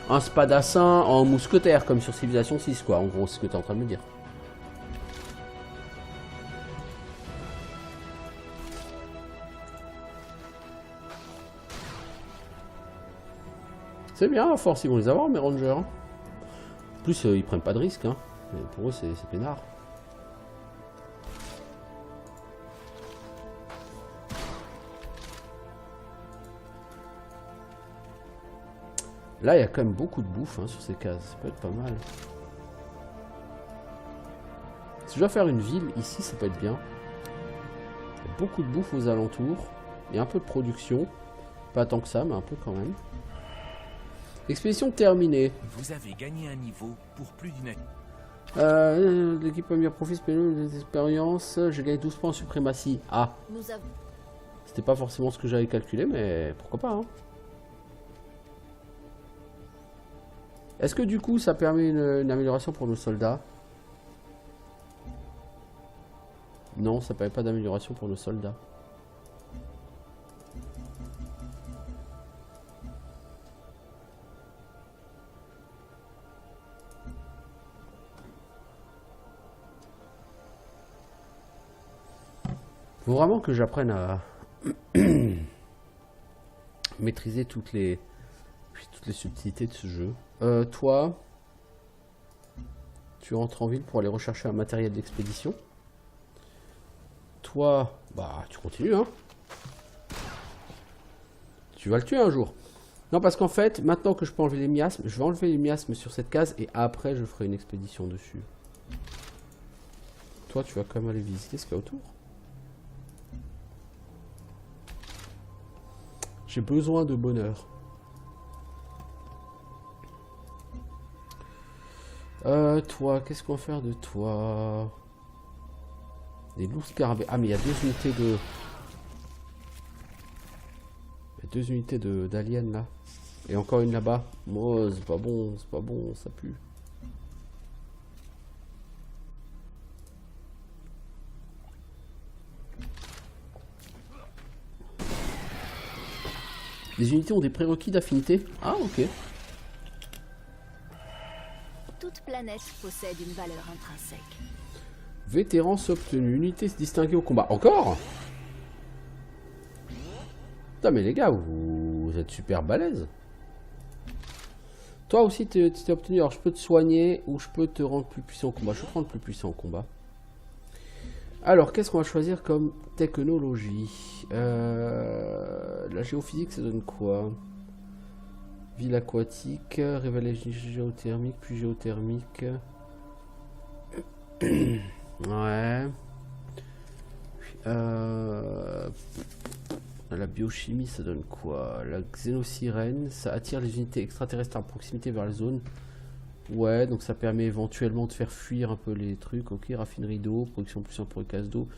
un spadassin en mousquetaire comme sur Civilization 6 quoi. En gros, c'est ce que tu es en train de me dire. C'est bien, à force, ils vont les avoir, mes rangers. En plus, ils prennent pas de risques. Hein. Pour eux, c'est peinard. Là, il y a quand même beaucoup de bouffe hein, sur ces cases. Ça peut être pas mal. Si je dois faire une ville, ici, ça peut être bien. Il y a beaucoup de bouffe aux alentours. Il y a un peu de production. Pas tant que ça, mais un peu quand même. Expédition terminée. Vous avez gagné un niveau pour plus d'une... L'équipe a mis à profit des expériences. J'ai gagné 12 points en suprématie. Ah. C'était pas forcément ce que j'avais calculé, mais pourquoi pas. Hein. Est-ce que du coup ça permet une amélioration pour nos soldats? Non, ça permet pas d'amélioration pour nos soldats. Faut vraiment que j'apprenne à maîtriser toutes les subtilités de ce jeu. Toi, tu rentres en ville pour aller rechercher un matériel d'expédition. Toi, bah tu continues hein. Tu vas le tuer un jour. Non parce qu'en fait, maintenant que je peux enlever les miasmes, je vais enlever les miasmes sur cette case et après je ferai une expédition dessus. Toi tu vas quand même aller visiter ce qu'il y a autour. J'ai besoin de bonheur. Toi, qu'est-ce qu'on va faire de toi? Des loups scarabées. Ah, mais il y a deux unités de... Il y a deux unités d'aliens là. Et encore une là-bas. Oh, c'est pas bon, ça pue. Les unités ont des prérequis d'affinité. Ah, ok. Toute planète possède une valeur intrinsèque. Vétérance obtenue. Unité se distinguer au combat. Encore? Putain, mais les gars, vous êtes super balèzes. Toi aussi, tu t'es obtenu. Alors, je peux te soigner ou je peux te rendre plus puissant au combat. Je vais te rendre plus puissant au combat. Alors, qu'est-ce qu'on va choisir comme technologie? La géophysique, ça donne quoi? Ville aquatique, révélation géothermique, puis géothermique. Ouais. La biochimie, ça donne quoi? La xénosirène, ça attire les unités extraterrestres à proximité vers la zone. Ouais, donc ça permet éventuellement de faire fuir un peu les trucs. Ok, raffinerie d'eau, production plus simple pour les cases d'eau.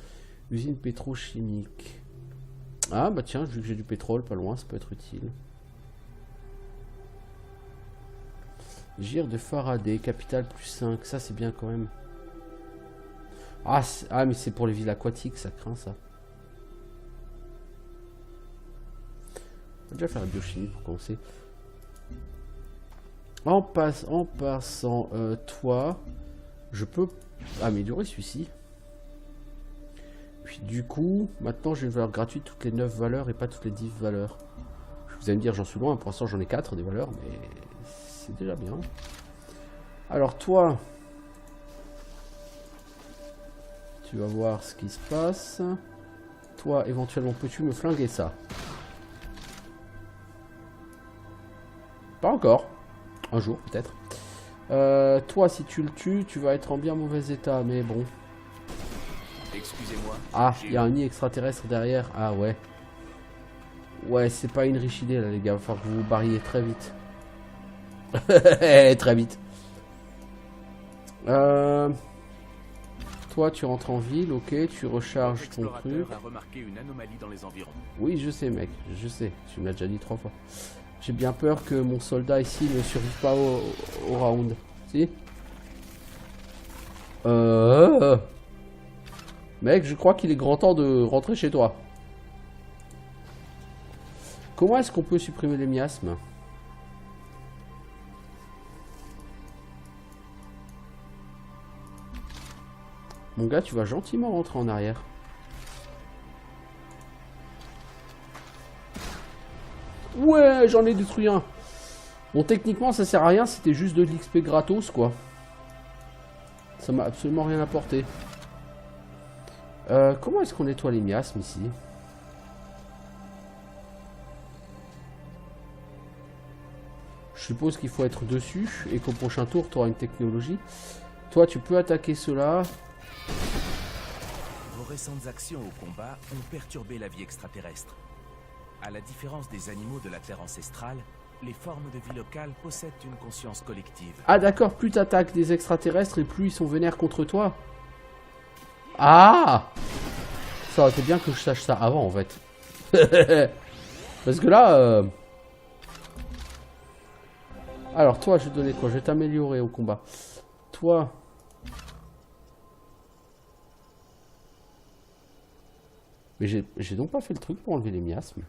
Usine pétrochimique. Ah bah tiens, vu que j'ai du pétrole pas loin, ça peut être utile. Gire de Faraday, capital plus 5, ça c'est bien quand même. Ah, mais c'est pour les villes aquatiques, ça craint ça. On va déjà faire la biochimie pour commencer. En passant, toi, je peux améliorer celui-ci. Puis du coup, maintenant j'ai une valeur gratuite toutes les 9 valeurs et pas toutes les 10 valeurs. Vous allez me dire, j'en suis loin, pour l'instant j'en ai 4 des valeurs, mais c'est déjà bien. Alors toi, tu vas voir ce qui se passe. Toi, éventuellement, peux-tu me flinguer ça? Pas encore. Un jour, peut-être. Toi, si tu le tues, tu vas être en bien mauvais état, mais bon. Excusez-moi. Ah, il y a un nid extraterrestre derrière. Ah ouais. Ouais, c'est pas une riche idée, là, les gars. Il va falloir que vous vous barriez très vite. Très vite. Toi, tu rentres en ville, ok, tu recharges ton truc. A remarqué une anomalie dans les environs. Oui, je sais, mec, je sais. Tu me l'as déjà dit 3 fois. J'ai bien peur que mon soldat ici ne survive pas au round. Si? Mec, je crois qu'il est grand temps de rentrer chez toi. Comment est-ce qu'on peut supprimer les miasmes? Mon gars, tu vas gentiment rentrer en arrière. Ouais, j'en ai détruit un. Bon, techniquement, ça sert à rien. C'était juste de l'XP gratos, quoi. Ça m'a absolument rien apporté. Comment est-ce qu'on nettoie les miasmes ici? Je suppose qu'il faut être dessus et qu'au prochain tour, tu auras une technologie. Toi, tu peux attaquer cela. Vos récentes actions au combat ont perturbé la vie extraterrestre. À la différence des animaux de la Terre ancestrale, les formes de vie locales possèdent une conscience collective. Ah d'accord, plus t'attaques des extraterrestres et plus ils sont vénères contre toi. Ah! Ça aurait été bien que je sache ça avant en fait. Parce que là... Alors toi, je vais te donner quoi? Je vais t'améliorer au combat. Toi... Mais j'ai donc pas fait le truc pour enlever les miasmes.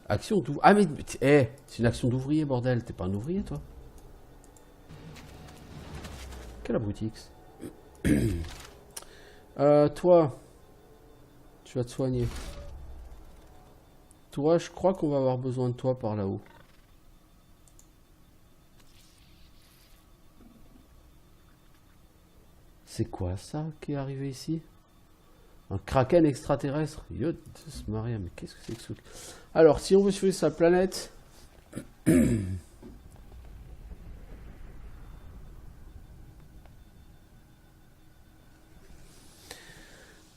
Action d'ouvrier. Ah mais... Eh, c'est une action d'ouvrier, bordel. T'es pas un ouvrier, toi? Quel abruti. Toi... Tu vas te soigner. Toi, je crois qu'on va avoir besoin de toi par là-haut. C'est quoi ça qui est arrivé ici? Un kraken extraterrestre? Yod, se marie, mais qu'est-ce que c'est que ce truc? Alors, si on veut suivre sa planète...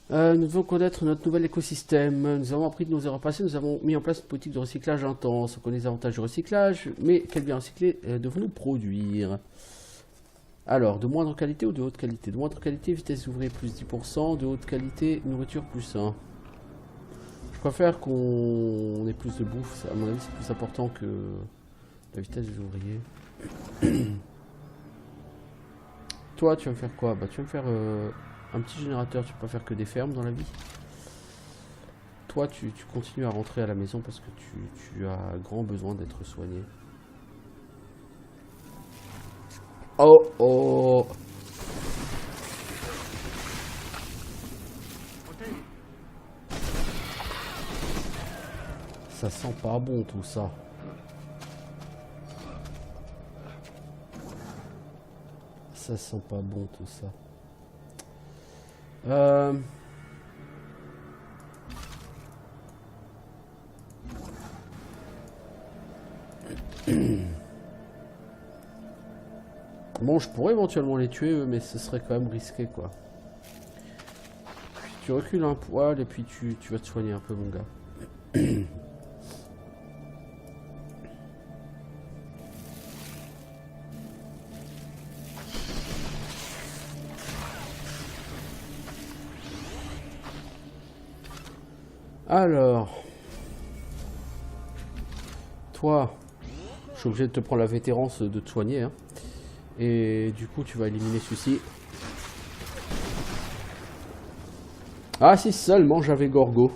nous devons connaître notre nouvel écosystème. Nous avons appris de nos erreurs passées. Nous avons mis en place une politique de recyclage intense. On connaît les avantages du recyclage, mais quel bien recyclé devons-nous produire? Alors, de moindre qualité ou de haute qualité? De moindre qualité, vitesse ouvrier plus 10%. De haute qualité, nourriture plus 1. Je préfère qu'on ait plus de bouffe. À mon avis, c'est plus important que la vitesse des ouvriers. Toi, tu vas me faire quoi? Bah, tu vas me faire un petit générateur. Tu peux pas faire que des fermes dans la vie. Toi, tu continues à rentrer à la maison parce que tu as grand besoin d'être soigné. Oh oh. Ça sent pas bon tout ça. Ça sent pas bon tout ça. Bon, je pourrais éventuellement les tuer, eux, mais ce serait quand même risqué, quoi. Tu recules un poil et puis tu vas te soigner un peu, mon gars. Alors, toi, je suis obligé de te prendre la vétérance de te soigner, hein. Et du coup, tu vas éliminer celui-ci. Ah, si seulement j'avais Gorgo.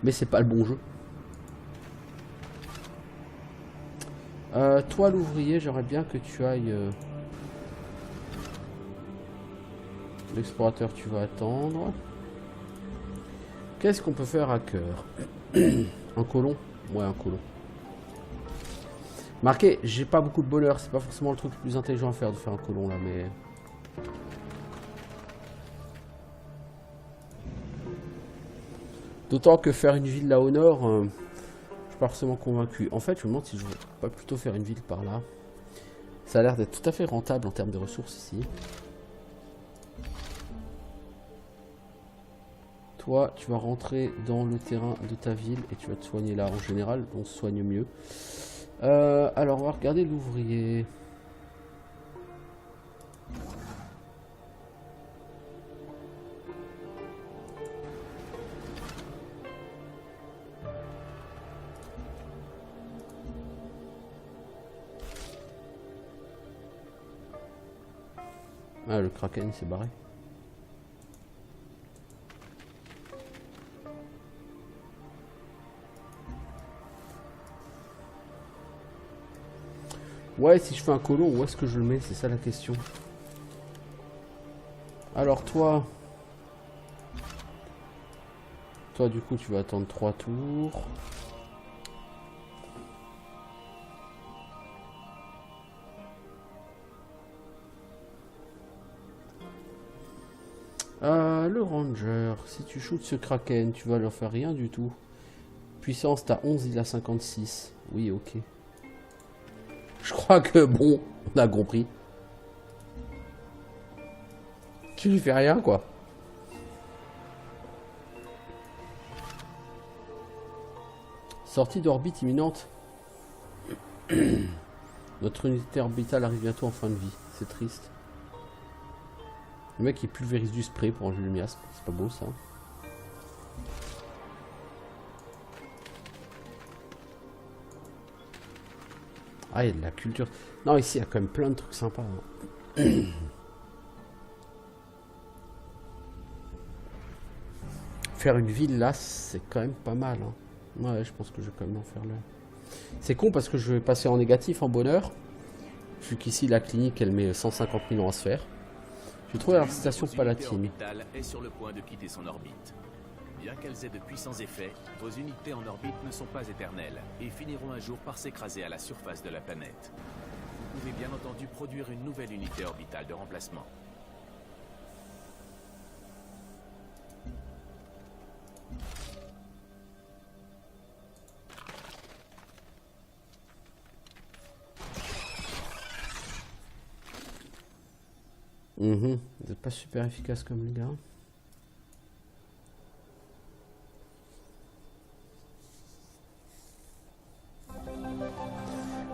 Mais c'est pas le bon jeu. Toi, l'ouvrier, j'aimerais bien que tu ailles... L'explorateur, tu vas attendre. Qu'est-ce qu'on peut faire à cœur? Un colon? Ouais, un colon. Marquez, j'ai pas beaucoup de bonheur. C'est pas forcément le truc le plus intelligent à faire de faire un colon là, mais... D'autant que faire une ville là au nord, je suis pas forcément convaincu. En fait, je me demande si je ne vais pas plutôt faire une ville par là. Ça a l'air d'être tout à fait rentable en termes de ressources ici. Toi, tu vas rentrer dans le terrain de ta ville et tu vas te soigner là. En général, on se soigne mieux. Alors, on va regarder l'ouvrier. Ah, le Kraken s'est barré. Ouais, si je fais un colon, où est-ce que je le mets? C'est ça la question. Alors toi... Toi, du coup, tu vas attendre 3 tours. Le Ranger, si tu shootes ce Kraken, tu vas leur faire rien du tout. Puissance, t'as 11, il a 56. Oui, ok. Je crois que, bon, on a compris. Tu lui fais rien, quoi. Sortie d'orbite imminente. Notre unité orbitale arrive bientôt en fin de vie. C'est triste. Le mec il pulvérise du spray pour enlever le miasme. C'est pas beau ça. Ah, il y a de la culture. Non, ici il y a quand même plein de trucs sympas. Hein. Faire une ville là, c'est quand même pas mal. Hein. Ouais, je pense que je vais quand même en faire là. C'est con parce que je vais passer en négatif en bonheur. Vu qu'ici la clinique elle met 150 000 ans à se faire. J'ai trouvé la station palatine. L'unité orbitale est sur le point de quitter son orbite. Bien qu'elles aient de puissants effets, vos unités en orbite ne sont pas éternelles et finiront un jour par s'écraser à la surface de la planète. Vous pouvez bien entendu produire une nouvelle unité orbitale de remplacement. Vous n'êtes pas super efficace comme les gars.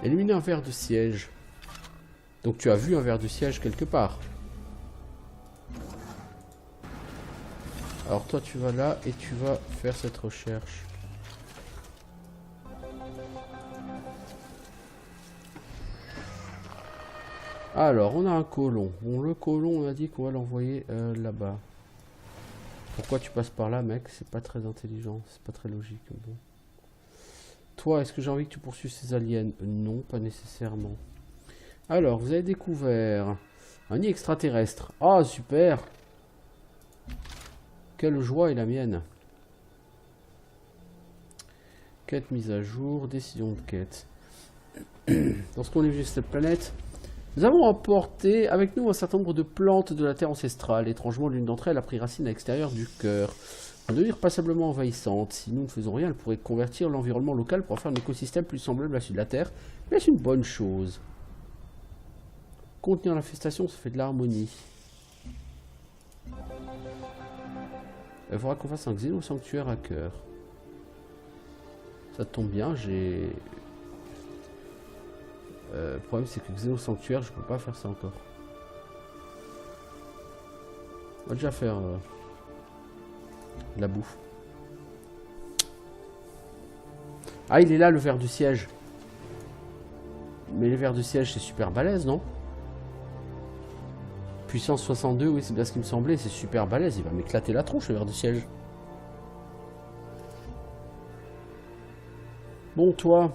Éliminer un ver de siège. Donc tu as vu un ver de siège quelque part. Alors toi tu vas là et tu vas faire cette recherche. Alors, on a un colon. Bon, le colon, on a dit qu'on va l'envoyer là-bas. Pourquoi tu passes par là, mec? C'est pas très intelligent. C'est pas très logique. Bon. Toi, est-ce que j'ai envie que tu poursuives ces aliens? Non, pas nécessairement. Alors, vous avez découvert un nid extraterrestre. Ah, super! Quelle joie est la mienne. Quête mise à jour, décision de quête. Lorsqu'on est venu sur cette planète... Nous avons emporté avec nous un certain nombre de plantes de la terre ancestrale. Étrangement, l'une d'entre elles a pris racine à l'extérieur du cœur. Devenir passablement envahissante. Si nous ne faisons rien, elle pourrait convertir l'environnement local pour en faire un écosystème plus semblable à celui de la Terre. Mais c'est une bonne chose. Contenir l'infestation, ça fait de l'harmonie. Il faudra qu'on fasse un xénosanctuaire à cœur. Ça tombe bien, j'ai... le problème c'est que xénosanctuaire, je peux pas faire ça encore. On va déjà faire de la bouffe. Ah, il est là le ver du siège. Mais les vers du siège c'est super balèze, non? Puissance 62, oui, c'est bien ce qui me semblait. C'est super balèze. Il va m'éclater la tronche, le ver du siège. Bon, toi.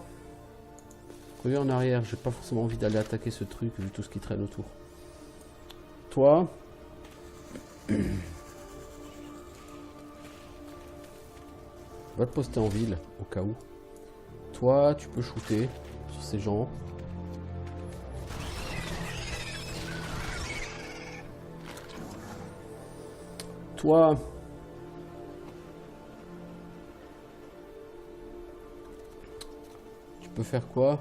Reviens en arrière. J'ai pas forcément envie d'aller attaquer ce truc, vu tout ce qui traîne autour. Toi. Va te poster en ville, au cas où. Toi, tu peux shooter sur ces gens. Toi, tu peux faire quoi?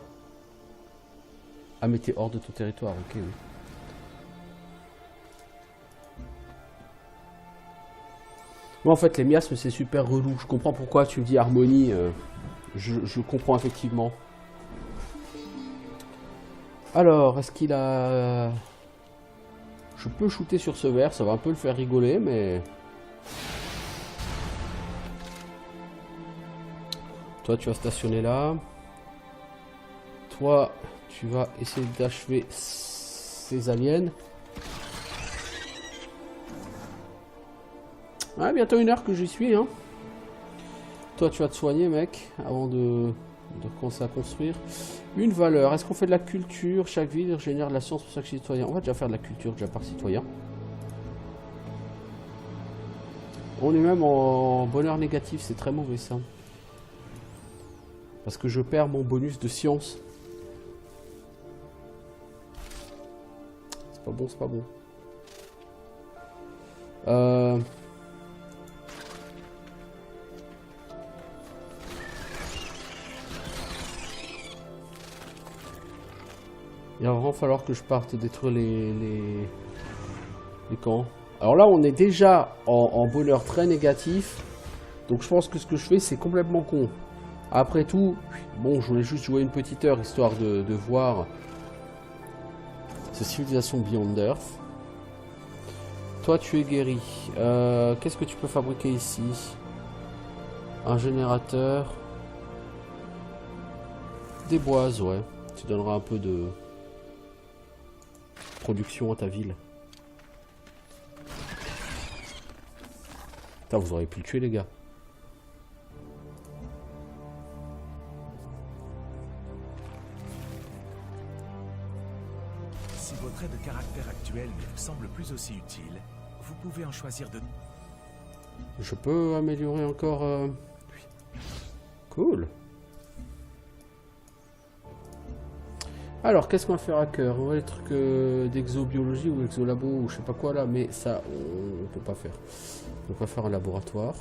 Ah, mais t'es hors de ton territoire, ok, oui. Moi, en fait, les miasmes, c'est super relou. Je comprends pourquoi tu me dis harmonie. Je comprends effectivement. Alors, est-ce qu'il a... Je peux shooter sur ce verre, ça va un peu le faire rigoler, mais... Toi, tu vas stationner là. Toi, tu vas essayer d'achever ces aliens. Ouais, bientôt 1 heure que j'y suis, hein. Toi, tu vas te soigner, mec, avant de commencer à construire. Une valeur. Est-ce qu'on fait de la culture? Chaque ville génère de la science pour chaque citoyen. On va déjà faire de la culture déjà par citoyen. On est même en bonheur négatif. C'est très mauvais, ça. Parce que je perds mon bonus de science. C'est pas bon, c'est pas bon. Il va vraiment falloir que je parte détruire les camps. Alors là, on est déjà en bonheur très négatif. Donc je pense que ce que je fais, c'est complètement con. Après tout, bon, je voulais juste jouer une petite heure, histoire de voir cette civilisation Beyond Earth. Toi, tu es guéri. Qu'est-ce que tu peux fabriquer ici? Un générateur. Des boises, ouais. Tu donneras un peu de... production à ta ville. Putain, vous auriez pu le tuer, les gars. Si vos traits de caractère actuels ne vous semblent plus aussi utiles, vous pouvez en choisir de... Je peux améliorer encore... Cool. Alors, qu'est-ce qu'on va faire à cœur? On va les trucs d'exobiologie ou exolabo ou je sais pas quoi là, mais ça, on peut pas faire. On va faire un laboratoire.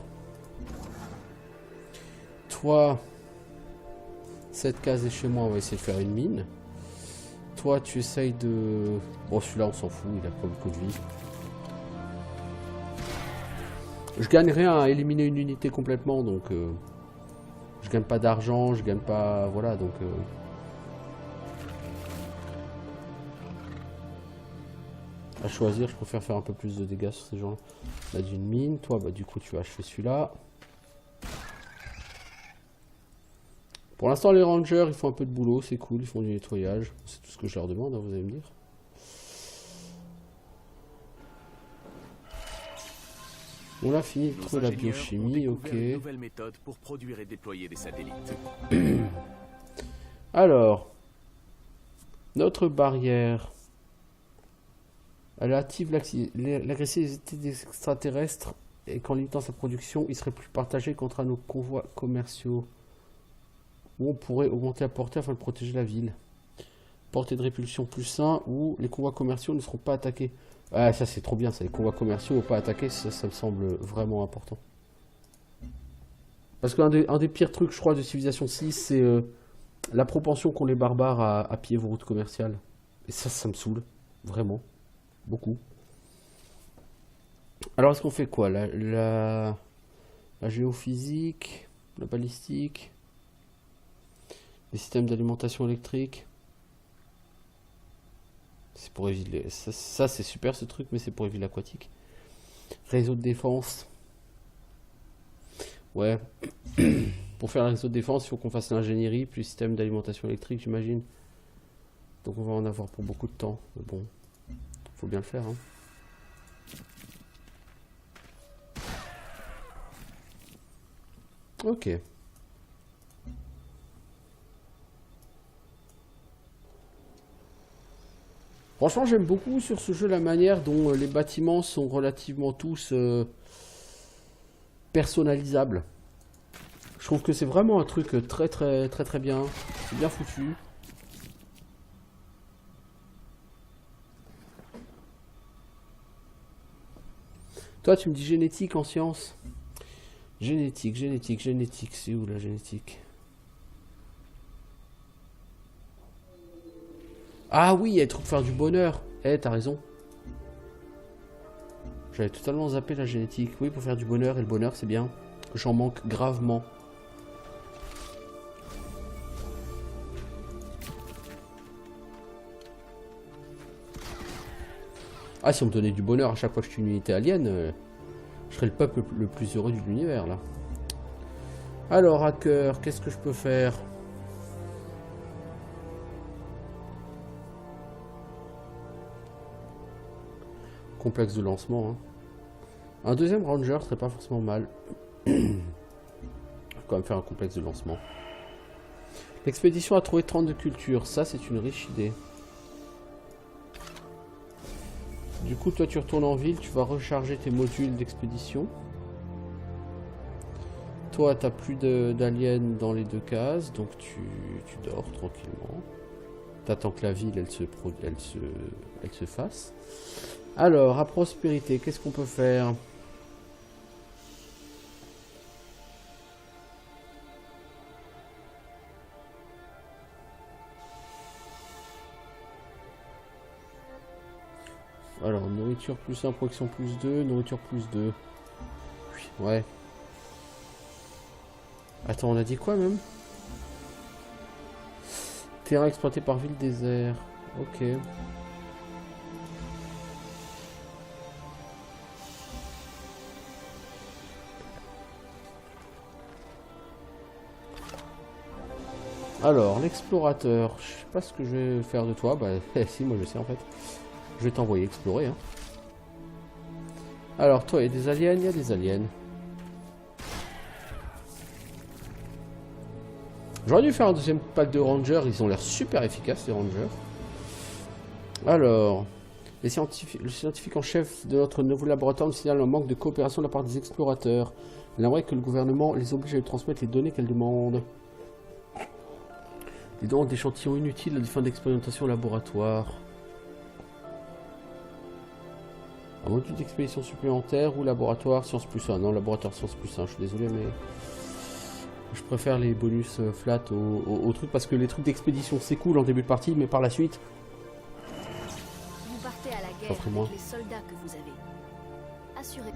Toi, cette case est chez moi, on va essayer de faire une mine. Toi, tu essayes de... Bon, celui-là, on s'en fout, il a pas beaucoup de vie. Je gagne rien à éliminer une unité complètement, donc... je gagne pas d'argent, je gagne pas... Voilà, donc... À choisir, je préfère faire un peu plus de dégâts sur ces gens-là. Là, d'une mine. Toi, bah, du coup, tu vas achever celui-là. Pour l'instant, les rangers, ils font un peu de boulot. C'est cool, ils font du nettoyage. C'est tout ce que je leur demande, hein, vous allez me dire. On a fini de trouver la biochimie, ok. Une nouvelle méthode pour produire et déployer des satellites. Alors, notre barrière... Elle active l'agressivité des extraterrestres et qu'en limitant sa production, il serait plus partagé contre nos convois commerciaux. Ou on pourrait augmenter la portée afin de protéger la ville. Portée de répulsion plus 1 ou les convois commerciaux ne seront pas attaqués. Ah, ça c'est trop bien, ça, les convois commerciaux ne pas attaquer, ça me semble vraiment important. Parce un des pires trucs, je crois, de Civilization 6, c'est la propension qu'ont les barbares à piller vos routes commerciales. Et ça me saoule. Vraiment. Beaucoup. Alors, est-ce qu'on fait quoi? La géophysique, la balistique, les systèmes d'alimentation électrique. C'est pour éviter... Ça c'est super ce truc, mais c'est pour éviter l'aquatique. Réseau de défense. Ouais. Pour faire un réseau de défense, il faut qu'on fasse l'ingénierie, plus système d'alimentation électrique, j'imagine. Donc on va en avoir pour beaucoup de temps. Mais bon, faut bien le faire. Hein. Ok. Franchement, j'aime beaucoup sur ce jeu la manière dont les bâtiments sont relativement tous personnalisables. Je trouve que c'est vraiment un truc très bien. C'est bien foutu. Toi, tu me dis génétique en sciences. Génétique. C'est où la génétique? Ah oui, il y a des trucs pour faire du bonheur. Eh, t'as raison. J'avais totalement zappé la génétique. Oui, pour faire du bonheur, et le bonheur, c'est bien. J'en manque gravement. Ah, si on me donnait du bonheur à chaque fois que je suis une unité alien, je serais le peuple le plus heureux de l'univers, là. Alors, hacker, qu'est-ce que je peux faire? Complexe de lancement. Hein. Un deuxième ranger serait pas forcément mal. On va quand même faire un complexe de lancement. L'expédition a trouvé 30 de culture. Ça, c'est une riche idée. Du coup, toi, tu retournes en ville. Tu vas recharger tes modules d'expédition. Toi, t'as plus d'aliens dans les deux cases. Donc, tu dors tranquillement. T'attends que la ville, elle se fasse. Alors, à prospérité, qu'est-ce qu'on peut faire? Alors, nourriture plus 1, production plus 2, nourriture plus 2. Ouais. Attends, on a dit quoi même? Terrain exploité par ville désert. Ok. Alors, l'explorateur, je sais pas ce que je vais faire de toi. Bah, si, moi je sais en fait. Je vais t'envoyer explorer. Hein. Alors, toi, il y a des aliens, il y a des aliens. J'aurais dû faire un deuxième pack de rangers, ils ont l'air super efficaces, les rangers. Alors, le scientifique en chef de notre nouveau laboratoire nous signale un manque de coopération de la part des explorateurs. Il aimerait que le gouvernement les oblige à lui transmettre les données qu'elles demandent. Des dons d'échantillons inutiles à des fins d'expérimentation au laboratoire. Un module d'expédition supplémentaire ou laboratoire science plus 1. Non, laboratoire science plus 1, je suis désolé, mais je préfère les bonus flat au truc parce que les trucs d'expédition c'est cool en début de partie, mais par la suite. Vous partez à la guerre avec les soldats que vous avez. Assurez.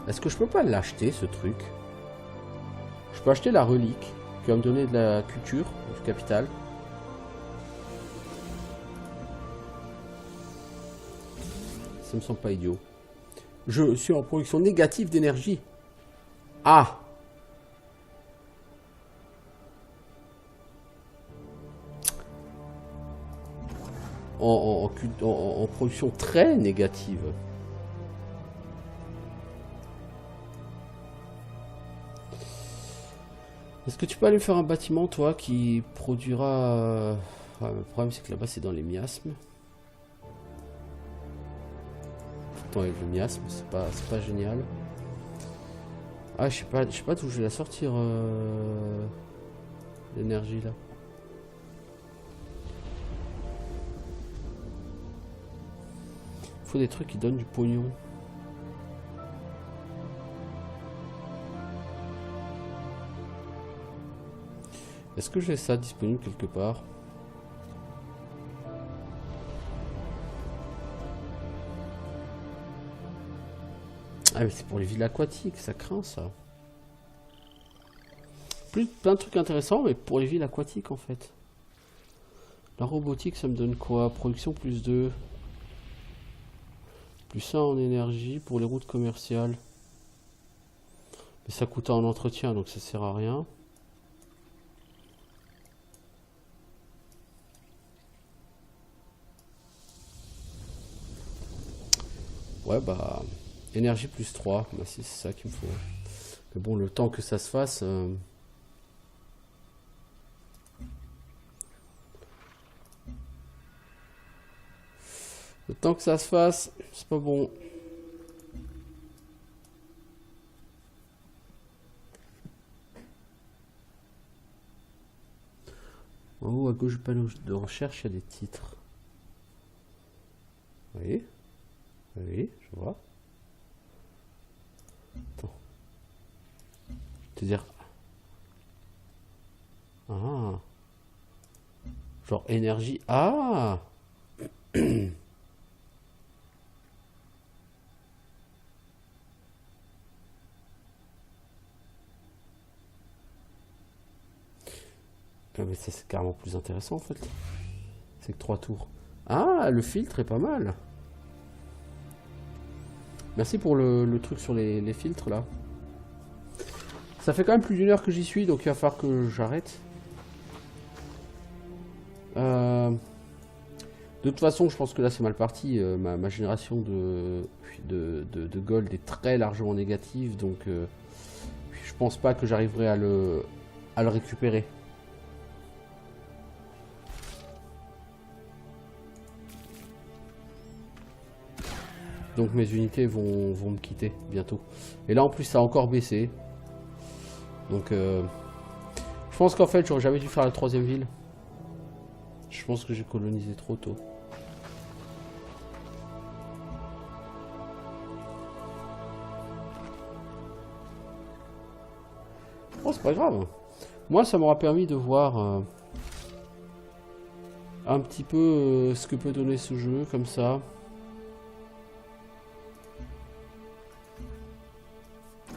Est-ce que je peux pas l'acheter ce truc? Je peux acheter la relique qui va me donner de la culture, du capital. Ça me semble pas idiot. Je suis en production négative d'énergie. Ah! En production très négative. Est-ce que tu peux aller faire un bâtiment, toi, qui produira... Ouais, le problème, c'est que là-bas, c'est dans les miasmes. Pourtant, avec le miasme, c'est pas génial. Ah, je sais pas d'où je vais la sortir, l'énergie, là. Il faut des trucs qui donnent du pognon. Est-ce que j'ai ça disponible quelque part? Ah mais c'est pour les villes aquatiques, ça craint ça. Plein de trucs intéressants, mais pour les villes aquatiques en fait. La robotique, ça me donne quoi? Production plus 2. Plus 1 en énergie pour les routes commerciales. Mais ça coûte en entretien, donc ça sert à rien. Ouais, bah... Énergie plus 3. Bah si, c'est ça qu'il me faut. Mais bon, le temps que ça se fasse... Le temps que ça se fasse, c'est pas bon. En haut à gauche du panneau de recherche, il y a des titres. Oui. Oui, je vois. Attends. C'est-à-dire... Ah. Genre énergie. Ah. Ah, mais ça c'est carrément plus intéressant en fait. C'est que 3 tours. Ah, le filtre est pas mal. Merci pour le truc sur les filtres là. Ça fait quand même plus d'une heure que j'y suis, donc il va falloir que j'arrête. De toute façon, je pense que là c'est mal parti. Ma génération de gold est très largement négative, donc je pense pas que j'arriverai à le récupérer. Donc mes unités vont me quitter bientôt. Et là en plus ça a encore baissé. Donc je pense qu'en fait j'aurais jamais dû faire la 3e ville. Je pense que j'ai colonisé trop tôt. Oh c'est pas grave. Moi ça m'aura permis de voir un petit peu ce que peut donner ce jeu comme ça.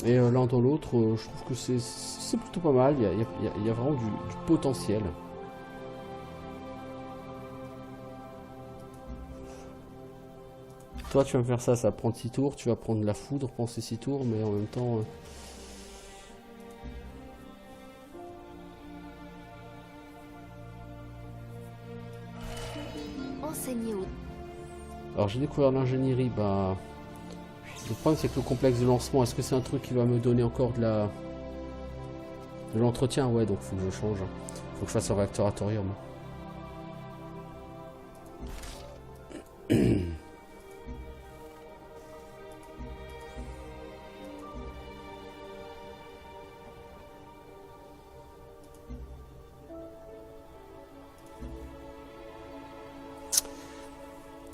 Et l'un dans l'autre, je trouve que c'est plutôt pas mal. Il y a vraiment du potentiel. Toi, tu vas me faire ça, ça va prendre 6 tours. Tu vas prendre la foudre pendant ces 6 tours, mais en même temps... Alors, j'ai découvert l'ingénierie, bah... Le problème c'est que le complexe de lancement, est-ce que c'est un truc qui va me donner encore de l'entretien? Ouais, donc faut que je change. Faut que je fasse un réacteur à thorium.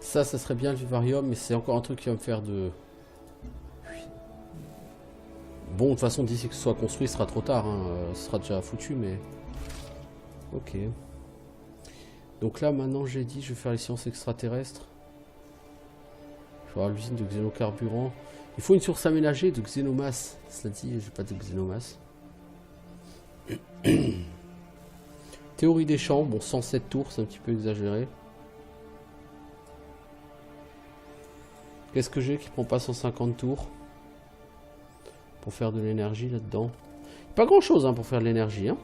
Ça serait bien le vivarium, mais c'est encore un truc qui va me faire de... Bon, de toute façon, d'ici que ce soit construit, ce sera trop tard. Hein. Ce sera déjà foutu, mais... Ok. Donc là, maintenant, j'ai dit, je vais faire les sciences extraterrestres. Je vais avoir l'usine de xénocarburant. Il faut une source aménagée de xénomasse. Cela dit, j'ai pas de xénomasse. Théorie des champs. Bon, 107 tours, c'est un petit peu exagéré. Qu'est-ce que j'ai qui prend pas 150 tours? Pour faire de l'énergie là-dedans. Pas grand-chose hein, pour faire de l'énergie. Hein.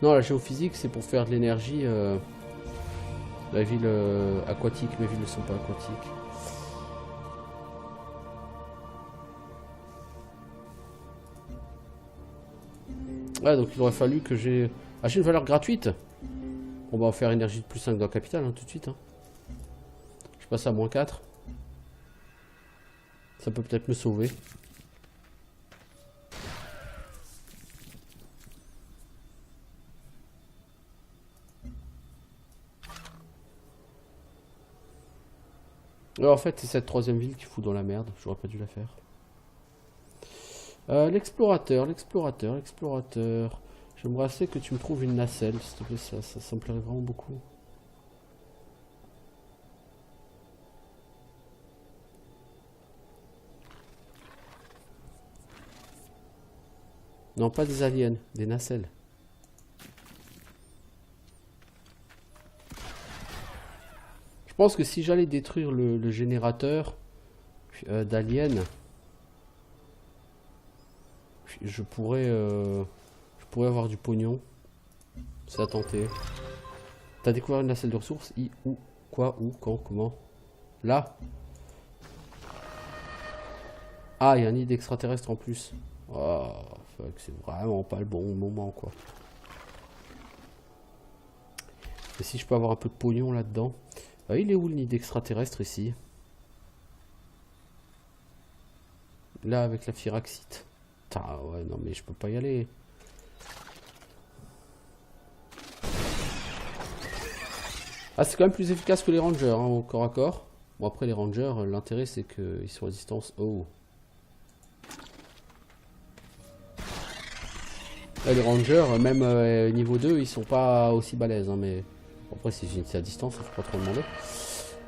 Non, la géophysique, c'est pour faire de l'énergie. La ville aquatique. Mes villes ne sont pas aquatiques. Ouais, donc il aurait fallu que j'ai... Ah, j'ai une valeur gratuite. On va en faire énergie de plus 5 dans le capital hein, tout de suite. Hein. Je passe à moins 4. Ça peut peut-être me sauver. Alors, en fait, c'est cette 3e ville qui fout dans la merde. J'aurais pas dû la faire. L'explorateur. J'aimerais assez que tu me trouves une nacelle, s'il te plaît, ça me plairait vraiment beaucoup. Non, pas des aliens, des nacelles. Je pense que si j'allais détruire le générateur d'aliens, je pourrais avoir du pognon. C'est à tenter. T'as découvert une nacelle de ressources? Où? Quoi? Où? Quand? Comment? Là? Ah, il y a un nid d'extraterrestre en plus. Oh, fuck, c'est vraiment pas le bon moment, quoi. Et si je peux avoir un peu de pognon là-dedans? Ah, il est où le nid d'extraterrestre ici? Là, avec la Fyraxite. Ah ouais, non mais je peux pas y aller. Ah, c'est quand même plus efficace que les rangers, hein, au corps à corps. Bon, après les rangers, l'intérêt c'est qu'ils sont à distance. Oh. Là, les rangers, même niveau 2, ils sont pas aussi balèzes, hein, mais... Après, si c'est à distance, il faut pas trop demander.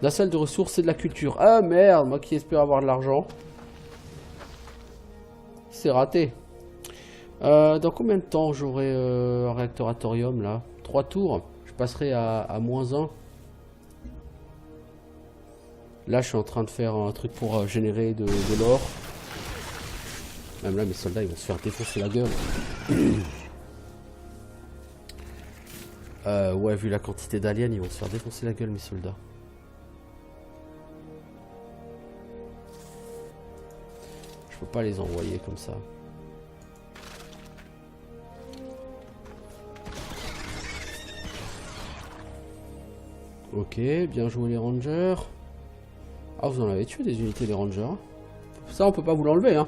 La salle de ressources, c'est de la culture. Ah merde, moi qui espère avoir de l'argent. C'est raté. Dans combien de temps j'aurai un réacteur à thorium là? 3 tours. Je passerai à -1. Là, je suis en train de faire un truc pour générer de l'or. Même là, mes soldats, ils vont se faire défoncer la gueule. Ouais, vu la quantité d'aliens, ils vont se faire défoncer la gueule, mes soldats. Je peux pas les envoyer comme ça. Ok, bien joué les rangers. Ah, vous en avez tué des unités des rangers. Ça, on peut pas vous l'enlever, hein.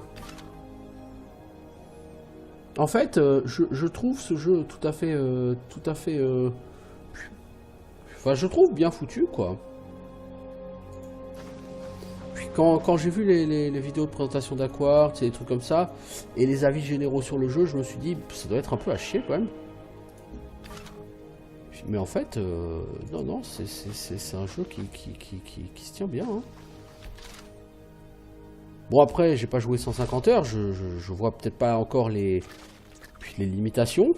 En fait, je trouve ce jeu tout à fait, enfin, je trouve bien foutu, quoi. Puis quand j'ai vu les vidéos de présentation d'Aquart, des trucs comme ça, et les avis généraux sur le jeu, je me suis dit, ça doit être un peu à chier, quand même. Mais en fait, non, c'est un jeu qui se tient bien, hein. Bon, après, j'ai pas joué 150 heures, je vois peut-être pas encore les limitations.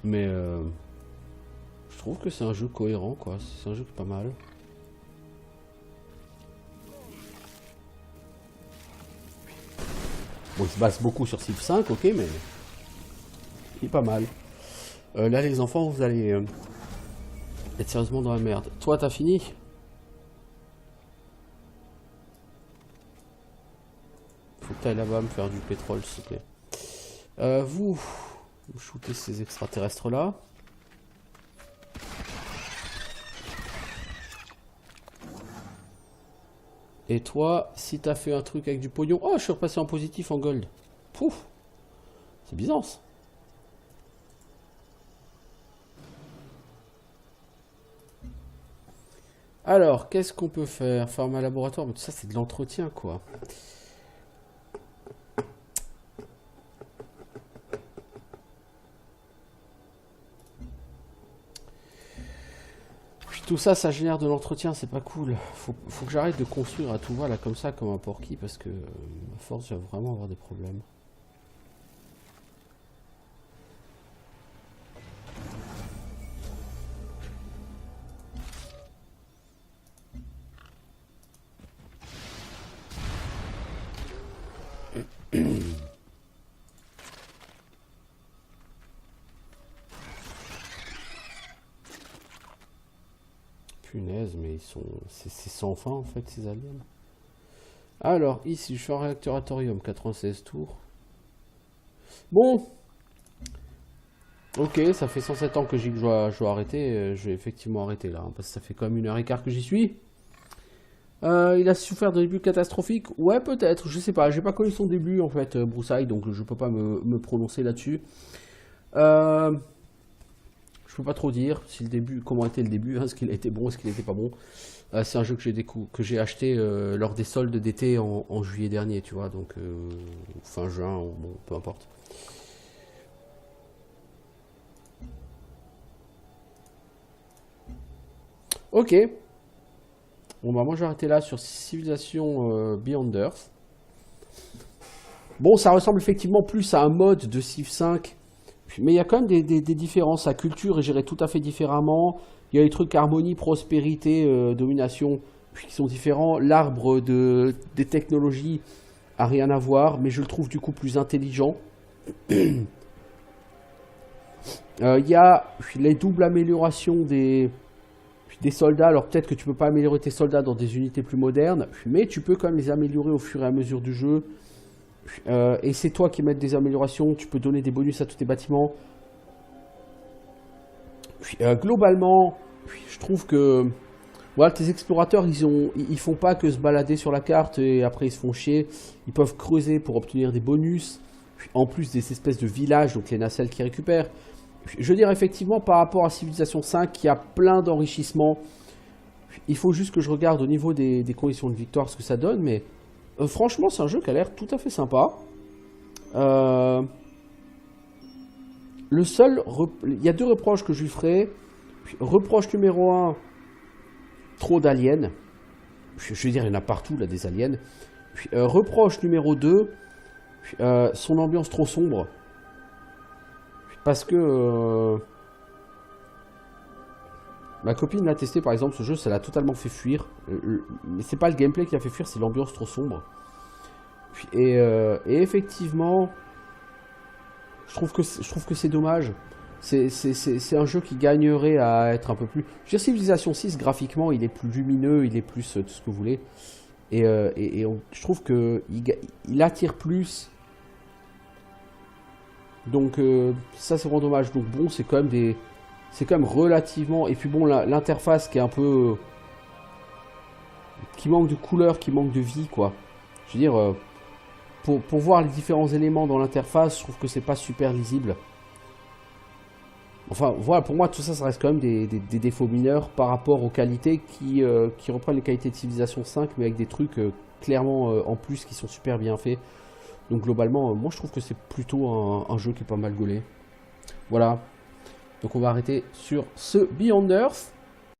Mais je trouve que c'est un jeu cohérent, quoi. C'est un jeu qui est pas mal. Bon, il se base beaucoup sur Civ 5, ok, mais il est pas mal. Là, les enfants, vous allez être sérieusement dans la merde. Toi, t'as fini? Faut que t'ailles là-bas me faire du pétrole, s'il te plaît. Vous shootez ces extraterrestres-là. Et toi, si t'as fait un truc avec du pognon... Oh, je suis repassé en positif en gold. Pouf. C'est bizarre, ça. Alors, qu'est-ce qu'on peut faire? Pharma laboratoire, mais tout ça, c'est de l'entretien, quoi. Tout ça, ça génère de l'entretien, c'est pas cool. Faut que j'arrête de construire à tout va là comme ça, comme un porky, parce que à force, je vais vraiment avoir des problèmes. Punaise, mais ils sont... C'est sans fin, en fait, ces aliens. Alors, ici, je fais un réacteur à thorium, 96 tours. Bon. Ok, ça fait 107 ans que je dois arrêter. Je vais effectivement arrêter, là, hein, parce que ça fait quand même 1h15 que j'y suis. Il a souffert de début catastrophique. Ouais, peut-être, je sais pas. J'ai pas connu son début, en fait, Broussailles, donc je peux pas me prononcer là-dessus. Je peux pas trop dire si le début, comment était le début, hein, est-ce qu'il a été bon, est-ce qu'il n'était pas bon. C'est un jeu que j'ai acheté lors des soldes d'été en juillet dernier, tu vois, donc fin juin, bon, peu importe. Ok. Bon bah moi je vais arrêter là sur Civilization Beyond Earth. Bon, ça ressemble effectivement plus à un mode de Civ 5, mais il y a quand même des différences. La culture est gérée tout à fait différemment. Il y a les trucs harmonie, prospérité, domination qui sont différents. L'arbre des technologies a rien à voir, mais je le trouve du coup plus intelligent. Il y a les doubles améliorations des soldats. Alors peut-être que tu peux pas améliorer tes soldats dans des unités plus modernes, mais tu peux quand même les améliorer au fur et à mesure du jeu. Et c'est toi qui mets des améliorations, tu peux donner des bonus à tous tes bâtiments. Globalement, je trouve que voilà, tes explorateurs, ils font pas que se balader sur la carte et après ils se font chier. Ils peuvent creuser pour obtenir des bonus, en plus des espèces de villages, donc les nacelles qui récupèrent. Je veux dire, effectivement, par rapport à Civilization 5, il y a plein d'enrichissements. Il faut juste que je regarde au niveau des conditions de victoire ce que ça donne, mais franchement, c'est un jeu qui a l'air tout à fait sympa. Le seul... Il y a deux reproches que je lui ferai. Reproche numéro 1, trop d'aliens. Je veux dire, il y en a partout, là, des aliens. Reproche numéro 2, son ambiance trop sombre. Parce que... ma copine l'a testé, par exemple, ce jeu, ça l'a totalement fait fuir. Mais c'est pas le gameplay qui l'a fait fuir, c'est l'ambiance trop sombre. Et effectivement, je trouve que c'est dommage. C'est un jeu qui gagnerait à être un peu plus... Je veux dire, Civilization 6, graphiquement, il est plus lumineux, il est plus tout ce que vous voulez. Je trouve qu'il attire plus. Donc ça, c'est vraiment dommage. Donc bon, c'est quand même relativement... Et puis bon, l'interface qui est un peu... qui manque de couleur, qui manque de vie, quoi. Je veux dire, pour voir les différents éléments dans l'interface, je trouve que c'est pas super lisible. Enfin, voilà, pour moi, tout ça, ça reste quand même des défauts mineurs par rapport aux qualités qui reprennent les qualités de Civilization 5, mais avec des trucs clairement en plus qui sont super bien faits. Donc globalement, moi, je trouve que c'est plutôt un jeu qui est pas mal gaulé. Voilà. Donc on va arrêter sur ce Beyond Earth.